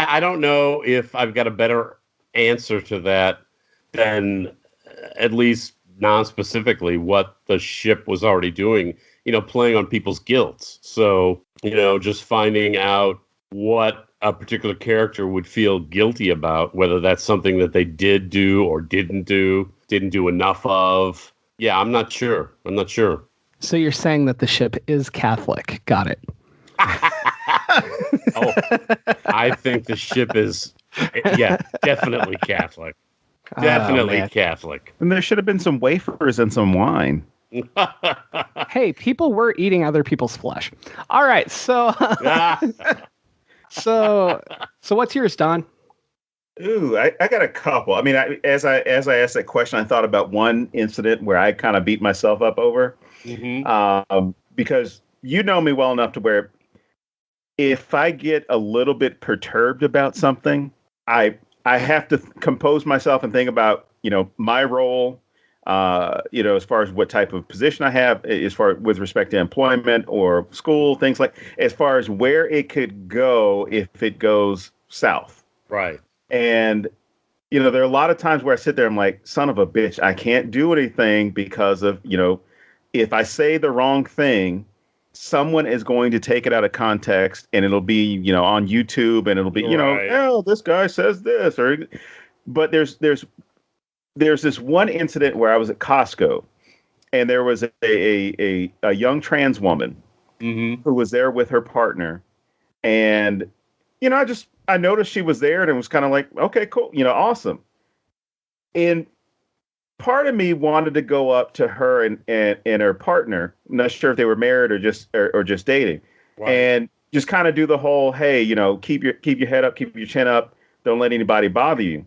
Speaker 3: I don't know if I've got a better answer to that than at least non-specifically what the ship was already doing, playing on people's guilt. So, just finding out what a particular character would feel guilty about, whether that's something that they did do or didn't do enough of. Yeah, I'm not sure.
Speaker 1: So you're saying that the ship is Catholic. Got it.
Speaker 3: Oh, I think the ship is, definitely Catholic. Definitely Catholic.
Speaker 2: And there should have been some wafers and some wine.
Speaker 1: Hey, people were eating other people's flesh. All right, so so what's yours, Don?
Speaker 2: Ooh, I got a couple. I mean, as I asked that question, I thought about one incident where I kind of beat myself up over, because you know me well enough to where if I get a little bit perturbed about something, I have to compose myself and think about, my role, as far as what type of position I have, as far with respect to employment or school, things like, as far as where it could go if it goes south.
Speaker 3: Right.
Speaker 2: And, there are a lot of times where I sit there, I'm like, son of a bitch, I can't do anything because of, if I say the wrong thing, someone is going to take it out of context, and it'll be, on YouTube, and it'll be, oh, this guy says this, but there's this one incident where I was at Costco, and there was a young trans woman who was there with her partner, and I noticed she was there, and it was kind of like, okay, cool, awesome. And part of me wanted to go up to her and her partner. I'm not sure if they were married or just dating,
Speaker 3: Right.
Speaker 2: and just kind of do the whole, hey, keep your head up, keep your chin up, don't let anybody bother you.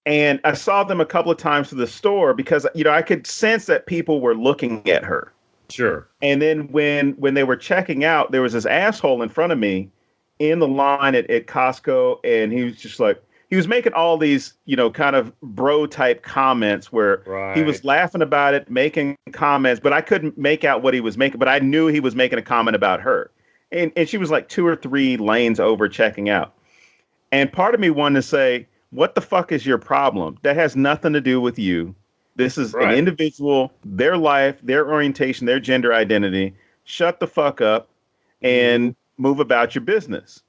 Speaker 2: And I saw them a couple of times to the store because I could sense that people were looking at her.
Speaker 3: Sure.
Speaker 2: And then when they were checking out, there was this asshole in front of me in the line at Costco, and he was just like, he was making all these, kind of bro type comments where he was laughing about it, making comments, but I couldn't make out what he was making, but I knew he was making a comment about her. And she was like 2 or 3 lanes over checking out. And part of me wanted to say, what the fuck is your problem? That has nothing to do with you. This is an individual, their life, their orientation, their gender identity. Shut the fuck up and move about your business.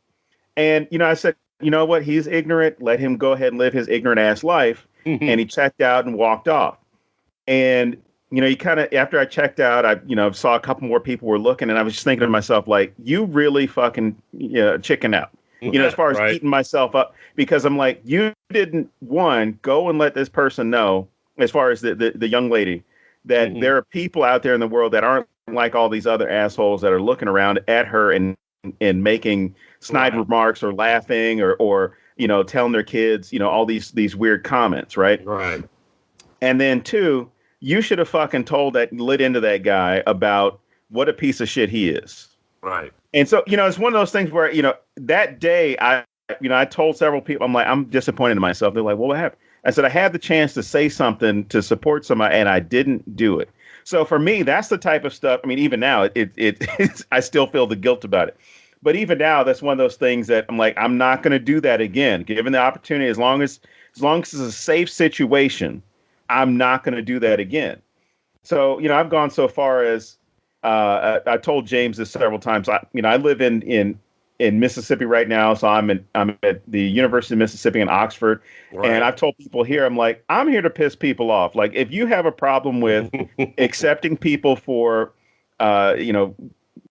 Speaker 2: And, I said, you know what? He's ignorant. Let him go ahead and live his ignorant ass life. And he checked out and walked off. And, you kind of, after I checked out, I, saw a couple more people were looking, and I was just thinking to myself, like, you really fucking chicken out, as far as eating myself up, because I'm like, you didn't, one, go and let this person know, as far as the young lady, that there are people out there in the world that aren't like all these other assholes that are looking around at her and making snide remarks or laughing or telling their kids, all these weird comments, right?
Speaker 3: Right.
Speaker 2: And then 2, you should have fucking told that, lit into that guy about what a piece of shit he is.
Speaker 3: Right.
Speaker 2: And so, it's one of those things where, that day I told several people, I'm like, I'm disappointed in myself. They're like, well, what happened? I said, I had the chance to say something to support somebody and I didn't do it. So for me, that's the type of stuff. I mean, even now, I still feel the guilt about it. But even now, that's one of those things that I'm like, I'm not going to do that again. Given the opportunity, as long as it's a safe situation, I'm not going to do that again. So, I've gone so far as I told James this several times. I live in Mississippi right now, so I'm at the University of Mississippi in Oxford, and I've told people here, I'm like, I'm here to piss people off. Like, if you have a problem with accepting people for,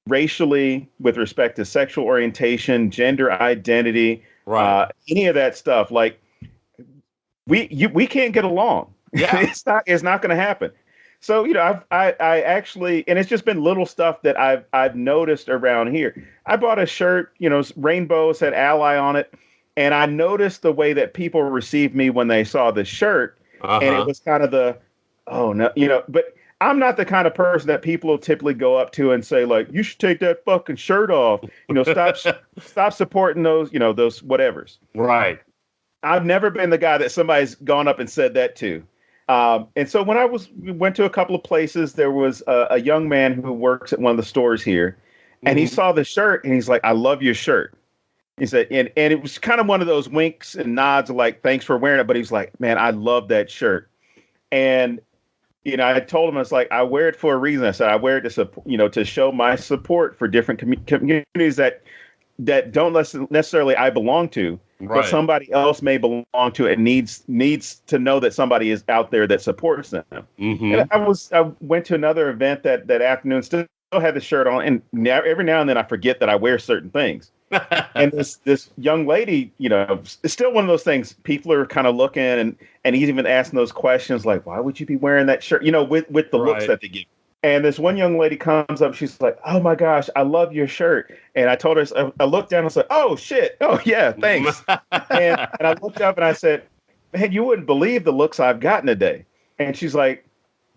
Speaker 2: racially, with respect to sexual orientation, gender identity, any of that stuff, like, we can't get along.
Speaker 3: Yeah,
Speaker 2: it's not going to happen. So, I actually, and it's just been little stuff that I've noticed around here. I bought a shirt, rainbow, said ally on it. And I noticed the way that people received me when they saw the shirt. And it was kind of oh no, but I'm not the kind of person that people will typically go up to and say, like, you should take that fucking shirt off. Stop supporting those, those whatevers.
Speaker 3: Right.
Speaker 2: I've never been the guy that somebody's gone up and said that to. And so when we went to a couple of places, there was a young man who works at one of the stores here, and he saw the shirt and he's like, I love your shirt. He said, and it was kind of one of those winks and nods, like, thanks for wearing it. But he's like, man, I love that shirt. And, I told him, I was like, I wear it for a reason. I said, I wear it to show my support for different communities that don't necessarily I belong to. But somebody else may belong to it and needs to know that somebody is out there that supports them. And I went to another event that afternoon, still had the shirt on, and every now and then I forget that I wear certain things. And this young lady, it's still one of those things. People are kind of looking, and he's even asking those questions like, why would you be wearing that shirt? With the looks that they give. And this one young lady comes up. She's like, oh, my gosh, I love your shirt. And I told her, I looked down and said, oh, shit. Oh, yeah, thanks. and I looked up and I said, man, you wouldn't believe the looks I've gotten today. And she's like,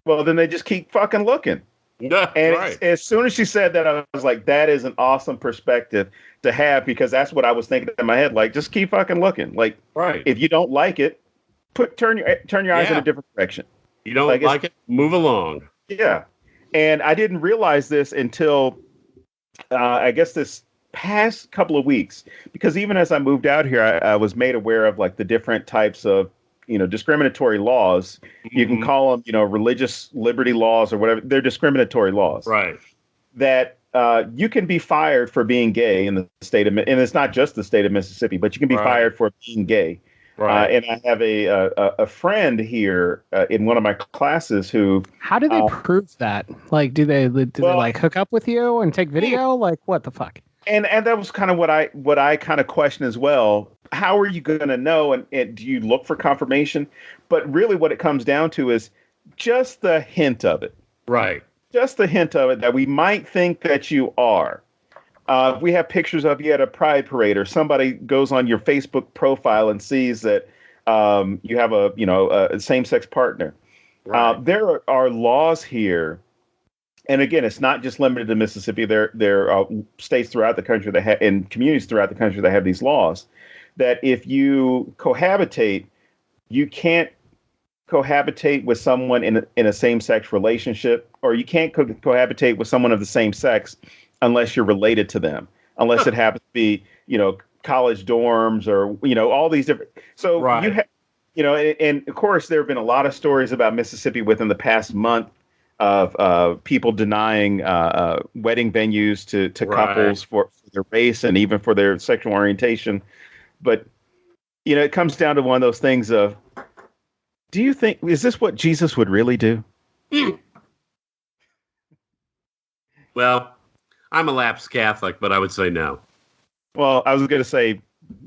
Speaker 2: well, then they just keep fucking looking. And as soon as she said that, I was like, that is an awesome perspective to have, because that's what I was thinking in my head. Like, just keep fucking looking. Like, if you don't like it, turn your eyes in a different direction.
Speaker 3: You don't like it, move along.
Speaker 2: Yeah. And I didn't realize this until, I guess, this past couple of weeks, because even as I moved out here, I was made aware of like the different types of, discriminatory laws. You can call them, religious liberty laws or whatever. They're discriminatory laws. Right. That you can be fired for being gay in the state of, and it's not just the state of Mississippi, but you can be fired for being gay. Right. And I have a friend here in one of my classes who.
Speaker 1: How do they prove that? Like, do they like hook up with you and take video? Like, what the fuck?
Speaker 2: And that was kind of what I kind of question as well. How are you going to know? And do you look for confirmation? but really what it comes down to is just the hint of it.
Speaker 3: Right.
Speaker 2: Just the hint of it that we might think that you are. We have pictures of you at a pride parade, or somebody goes on your Facebook profile and sees that you have a same-sex partner. Right. There are laws here, and again, it's not just limited to Mississippi. There are states throughout the country and communities throughout the country that have these laws that if you cohabitate, you can't cohabitate with someone in a same-sex relationship, or you can't cohabitate with someone of the same sex unless you're related to them, unless it happens to be, college dorms or, all these different. So right. And of course, there have been a lot of stories about Mississippi within the past month of people denying wedding venues to right. couples for their race and even for their sexual orientation. But, it comes down to one of those things of, do you think, is this what Jesus would really do?
Speaker 3: Well, I'm a lapsed Catholic, but I would say no.
Speaker 2: Well, I was going to say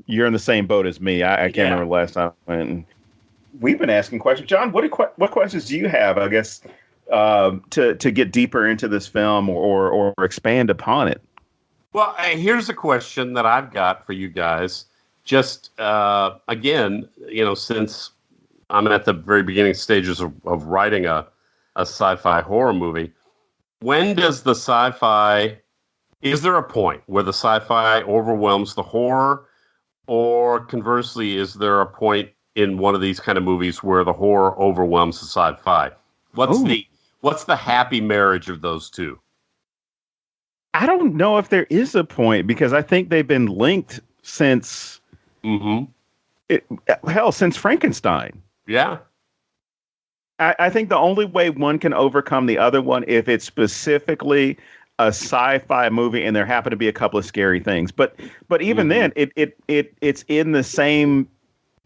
Speaker 2: you're in the same boat as me. I can't remember the last time I went. And we've been asking questions. John, what questions do you have, I guess, to get deeper into this film or expand upon it?
Speaker 3: Well, here's a question that I've got for you guys. Just, again, since I'm at the very beginning stages of writing a sci-fi horror movie, when does the sci-fi... Is there a point where the sci-fi overwhelms the horror, or conversely, is there a point in one of these kind of movies where the horror overwhelms the sci-fi? What's the happy marriage of those two?
Speaker 2: I don't know if there is a point, because I think they've been linked since since Frankenstein.
Speaker 3: Yeah.
Speaker 2: I think the only way one can overcome the other one if it's specifically a sci-fi movie and there happen to be a couple of scary things. But even then, it's in the same.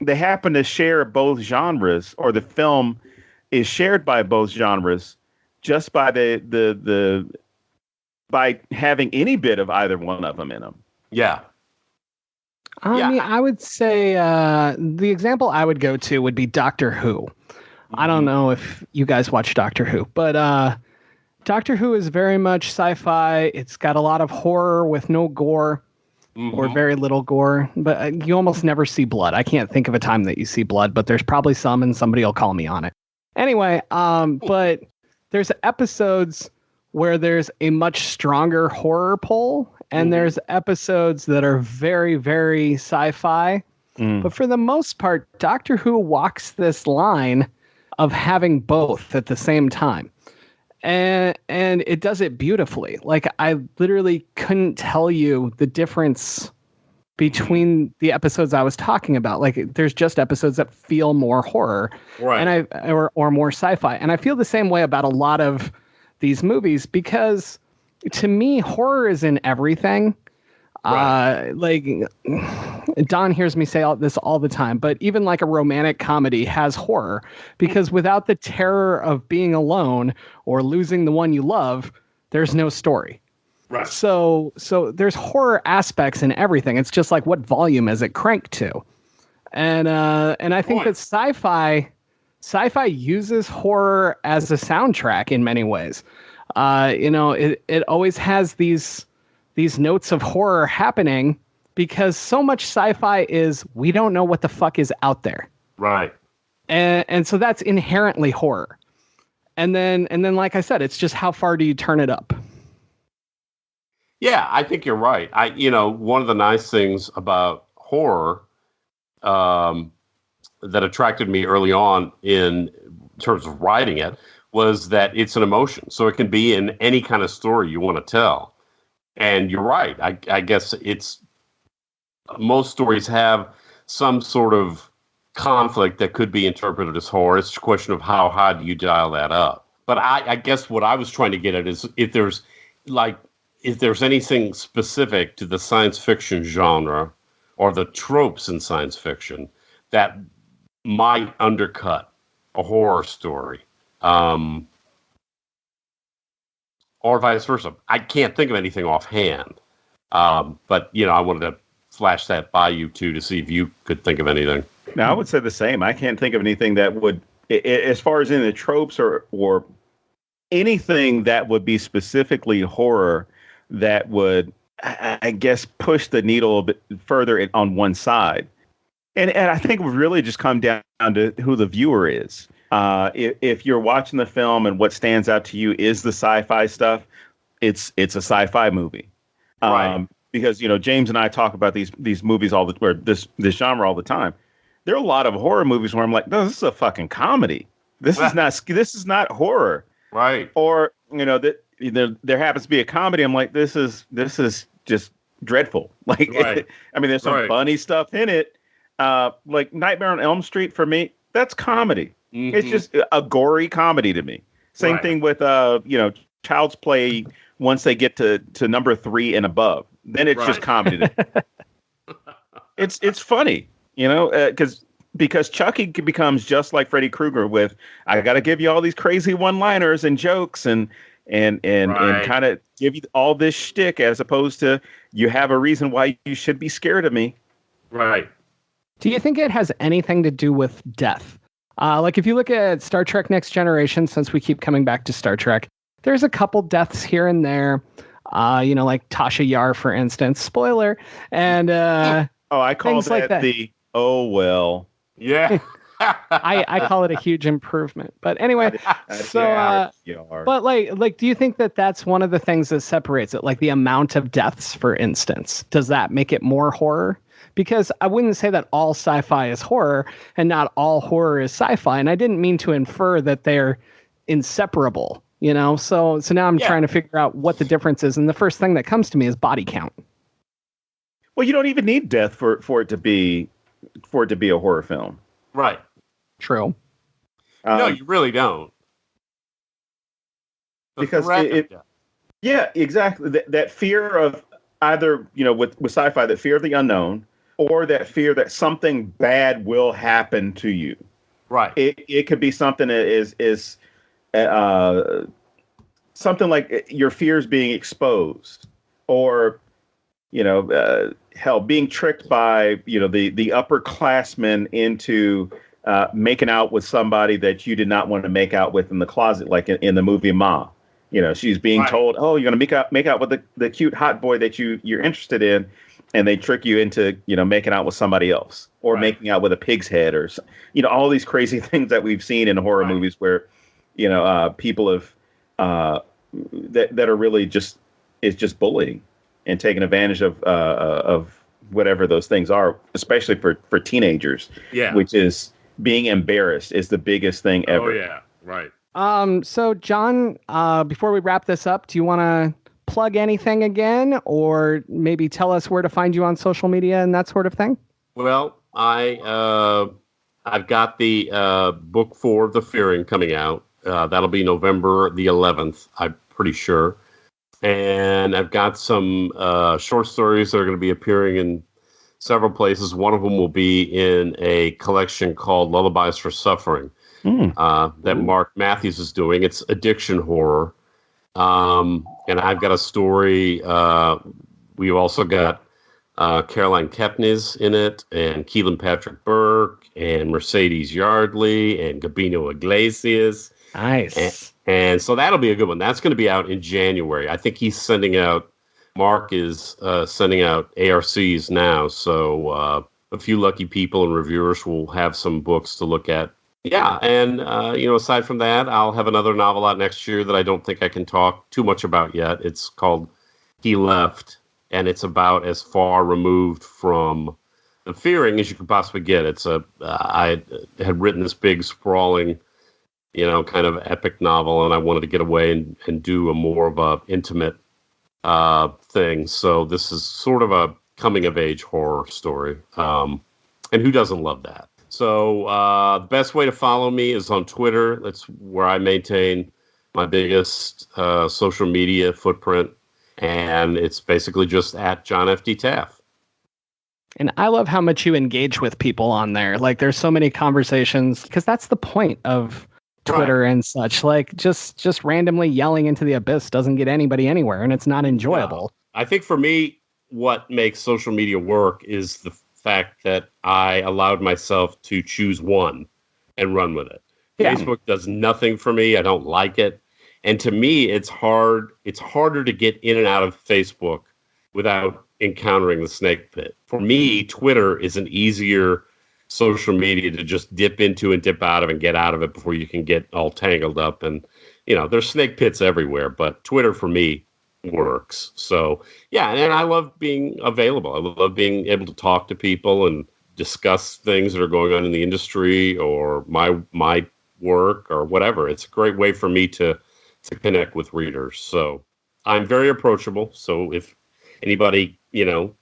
Speaker 2: They happen to share both genres, or the film is shared by both genres, just by by having any bit of either one of them in them.
Speaker 3: Yeah.
Speaker 1: I mean, I would say the example I would go to would be Doctor Who. I don't know if you guys watch Doctor Who, but Doctor Who is very much sci-fi. It's got a lot of horror with no gore or very little gore, but you almost never see blood. I can't think of a time that you see blood, but there's probably some, and somebody will call me on it. Anyway, but there's episodes where there's a much stronger horror pull, and there's episodes that are very, very sci-fi. But for the most part, Doctor Who walks this line of having both at the same time. And it does it beautifully. Like, I literally couldn't tell you the difference between the episodes I was talking about. Like, there's just episodes that feel more horror, right? Or more sci-fi. And I feel the same way about a lot of these movies, because to me, horror is in everything. Right. Like, Don hears me say this all the time, but even like a romantic comedy has horror, because without the terror of being alone or losing the one you love, there's no story. Right. So there's horror aspects in everything. It's just like, what volume is it cranked to? And I think that sci-fi uses horror as a soundtrack in many ways. It always has these notes of horror happening, because so much sci-fi is, we don't know what the fuck is out there. Right. And so that's inherently horror. And then, like I said, it's just, how far do you turn it up?
Speaker 3: Yeah, I think you're right. One of the nice things about horror that attracted me early on in terms of writing it was that it's an emotion. So it can be in any kind of story you want to tell. And you're right. I guess most stories have some sort of conflict that could be interpreted as horror. It's a question of how high do you dial that up. But I guess what I was trying to get at is if there's anything specific to the science fiction genre or the tropes in science fiction that might undercut a horror story. Or vice versa. I can't think of anything offhand. But, I wanted to flash that by you, too, to see if you could think of anything.
Speaker 2: No, I would say the same. I can't think of anything that would, as far as in the tropes or anything that would be specifically horror that would, I guess, push the needle a bit further on one side. And I think it would really just come down to who the viewer is. If you're watching the film and what stands out to you is the sci-fi stuff, it's a sci-fi movie.
Speaker 3: Right.
Speaker 2: Because James and I talk about these movies or this genre all the time. There are a lot of horror movies where I'm like, no, this is a fucking comedy. This is not horror.
Speaker 3: Right.
Speaker 2: Or that there happens to be a comedy. I'm like, this is just dreadful. Like,
Speaker 3: right.
Speaker 2: I mean, there's some funny stuff in it. Like Nightmare on Elm Street for me, that's comedy. Mm-hmm. It's just a gory comedy to me. Same thing with Child's Play. Once they get to number 3 and above, then it's just comedy to me. It's funny, because Chucky becomes just like Freddy Krueger with, I got to give you all these crazy one-liners and jokes and kind of give you all this shtick, as opposed to you have a reason why you should be scared of me.
Speaker 3: Right.
Speaker 1: Do you think it has anything to do with death? Like if you look at Star Trek Next Generation, since we keep coming back to Star Trek, there's a couple deaths here and there, like Tasha Yar, for instance, spoiler. And
Speaker 2: I call that,
Speaker 1: like
Speaker 2: the, oh, well.
Speaker 3: Yeah.
Speaker 1: I call it a huge improvement. But anyway, but like, do you think that that's one of the things that separates it? Like the amount of deaths, for instance, does that make it more horror? Because I wouldn't say that all sci-fi is horror and not all horror is sci-fi. And I didn't mean to infer that they're inseparable, So now I'm trying to figure out what the difference is. And the first thing that comes to me is body count.
Speaker 2: Well, you don't even need death for it to be a horror film.
Speaker 3: Right.
Speaker 1: True.
Speaker 3: No, you really don't.
Speaker 2: Because exactly. That fear of either, with sci-fi, that fear of the unknown, or that fear that something bad will happen to you.
Speaker 3: Right.
Speaker 2: It could be something that is something like your fears being exposed, or hell, being tricked by the upperclassmen into making out with somebody that you did not want to make out with in the closet, like in the movie Ma. She's being told, oh, you're gonna make out with the cute hot boy that you're interested in, and they trick you into making out with somebody else, or making out with a pig's head, or all these crazy things that we've seen in horror movies where people have that are really just bullying and taking advantage of whatever those things are, especially for teenagers. Yeah, which is being embarrassed is the biggest thing ever.
Speaker 3: Oh yeah, right.
Speaker 1: So John, before we wrap this up, do you want to plug anything again, or maybe tell us where to find you on social media and that sort of thing?
Speaker 3: Well, I've got the book 4 of The Fearing coming out. That'll be November the 11th, I'm pretty sure. And I've got some short stories that are going to be appearing in several places. One of them will be in a collection called Lullabies for Suffering that Mark Matthews is doing. It's addiction horror. And I've got a story. We've also got Caroline Kepnes in it, and Keelan Patrick Burke, and Mercedes Yardley, and Gabino Iglesias.
Speaker 1: Nice.
Speaker 3: And so that'll be a good one. That's going to be out in January. I think Mark is sending out ARCs now. So a few lucky people and reviewers will have some books to look at. Yeah. And, aside from that, I'll have another novel out next year that I don't think I can talk too much about yet. It's called He Left, and it's about as far removed from The Fearing as you could possibly get. I had written this big sprawling kind of epic novel, and I wanted to get away and do a more of a intimate thing. So this is sort of a coming of age horror story. And who doesn't love that? So the best way to follow me is on Twitter. That's where I maintain my biggest social media footprint. And it's basically just at John F.D. Taff.
Speaker 1: And I love how much you engage with people on there. Like there's so many conversations, because that's the point of Twitter and such. Like just randomly yelling into the abyss doesn't get anybody anywhere, and it's not enjoyable.
Speaker 3: I think for me, what makes social media work is the fact that I allowed myself to choose one and run with it.
Speaker 1: Yeah.
Speaker 3: Facebook does nothing for me. I don't like it. And to me, it's hard. It's harder to get in and out of Facebook without encountering the snake pit. For me, Twitter is an easier social media to just dip into and dip out of and get out of it before you can get all tangled up. And, there's snake pits everywhere, but Twitter for me works. So, yeah, and I love being available. I love being able to talk to people and discuss things that are going on in the industry or my work or whatever. It's a great way for me to connect with readers. So I'm very approachable. So if anybody,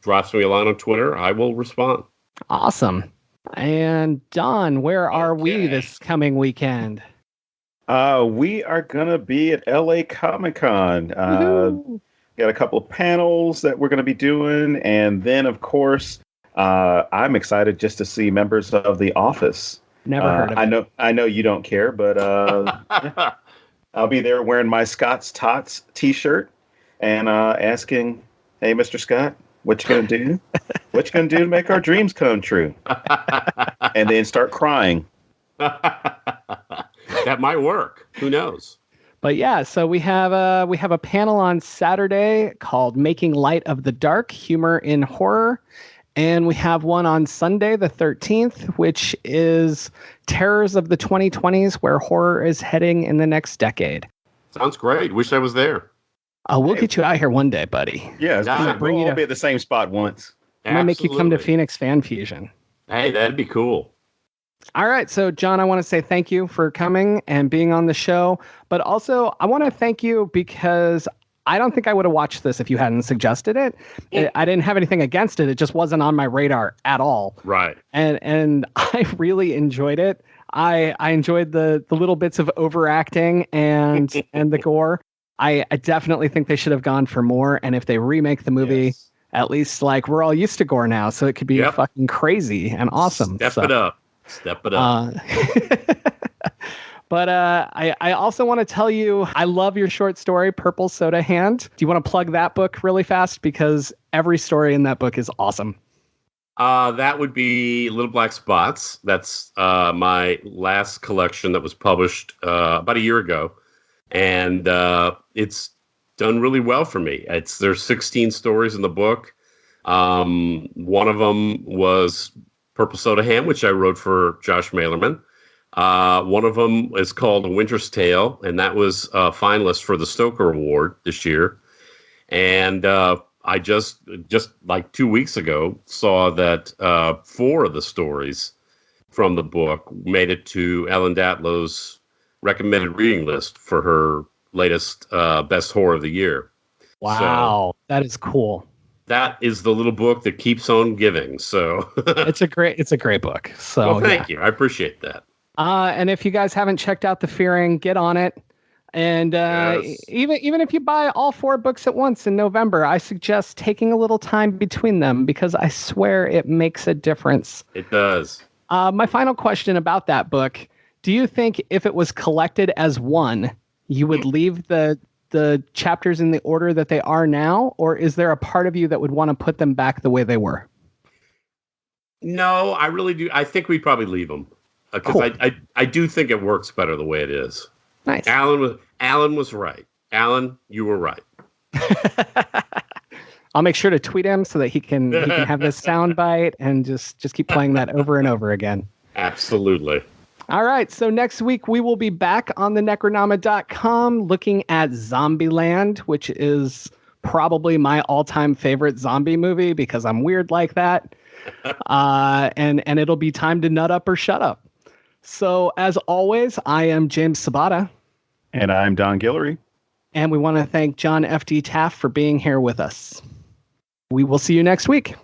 Speaker 3: drops me a line on Twitter, I will respond.
Speaker 1: Awesome. And Don, where are we this coming weekend?
Speaker 2: We are going to be at LA Comic-Con. Got a couple of panels that we're going to be doing. And then, of course, I'm excited just to see members of The Office.
Speaker 1: Never heard of it.
Speaker 2: I know you don't care, but I'll be there wearing my Scott's Tots t-shirt and asking, hey, Mr. Scott, what you going to do? What you going to do to make our dreams come true? And then start crying.
Speaker 3: That might work. Who knows?
Speaker 1: But yeah, so we have a panel on Saturday called Making Light of the Dark, Humor in Horror. And we have one on Sunday, the 13th, which is Terrors of the 2020s, where horror is heading in the next decade.
Speaker 3: Sounds great. Wish I was there.
Speaker 1: We'll get you out here one day, buddy.
Speaker 2: Yeah, we'll all be at the same spot once.
Speaker 1: I'm going to make you come to Phoenix Fan Fusion.
Speaker 3: Hey, that'd be cool.
Speaker 1: All right. So, John, I want to say thank you for coming and being on the show. But also, I want to thank you because I don't think I would have watched this if you hadn't suggested it. I didn't have anything against it. It just wasn't on my radar at all.
Speaker 3: Right.
Speaker 1: And I really enjoyed it. I enjoyed the little bits of overacting and the gore. I definitely think they should have gone for more. And if they remake the movie, at least we're all used to gore now, so it could be fucking crazy and awesome.
Speaker 3: Step it up.
Speaker 1: But I also want to tell you, I love your short story, Purple Soda Hand. Do you want to plug that book really fast? Because every story in that book is awesome.
Speaker 3: That would be Little Black Spots. That's my last collection that was published about a year ago. And it's done really well for me. There's 16 stories in the book. One of them was Purple Soda Ham, which I wrote for Josh Mailerman. One of them is called A Winter's Tale, and that was a finalist for the Stoker Award this year. And I just like 2 weeks ago saw that 4 of the stories from the book made it to Ellen Datlow's recommended reading list for her latest Best Horror of the Year.
Speaker 1: Wow, that is cool.
Speaker 3: That is the little book that keeps on giving. So
Speaker 1: it's a great book. So
Speaker 3: well, thank you. I appreciate that.
Speaker 1: And if you guys haven't checked out The Fearing, get on it. And even if you buy all 4 books at once in November, I suggest taking a little time between them because I swear it makes a difference.
Speaker 3: It does.
Speaker 1: My final question about that book, do you think if it was collected as one, you would leave the chapters in the order that they are now? Or is there a part of you that would want to put them back the way they were?
Speaker 3: No, I really do. I think we'd probably leave them. Because cool. I do think it works better the way it is.
Speaker 1: Nice.
Speaker 3: Alan was right. Alan, you were right.
Speaker 1: I'll make sure to tweet him so that he can have this sound bite and just keep playing that over and over again.
Speaker 3: Absolutely.
Speaker 1: All right. So next week we will be back on the Necronama.com looking at Zombieland, which is probably my all-time favorite zombie movie because I'm weird like that. And it'll be time to nut up or shut up. So, as always, I am James Sabata.
Speaker 2: And I'm Don Guillory.
Speaker 1: And we want to thank John F.D. Taft for being here with us. We will see you next week.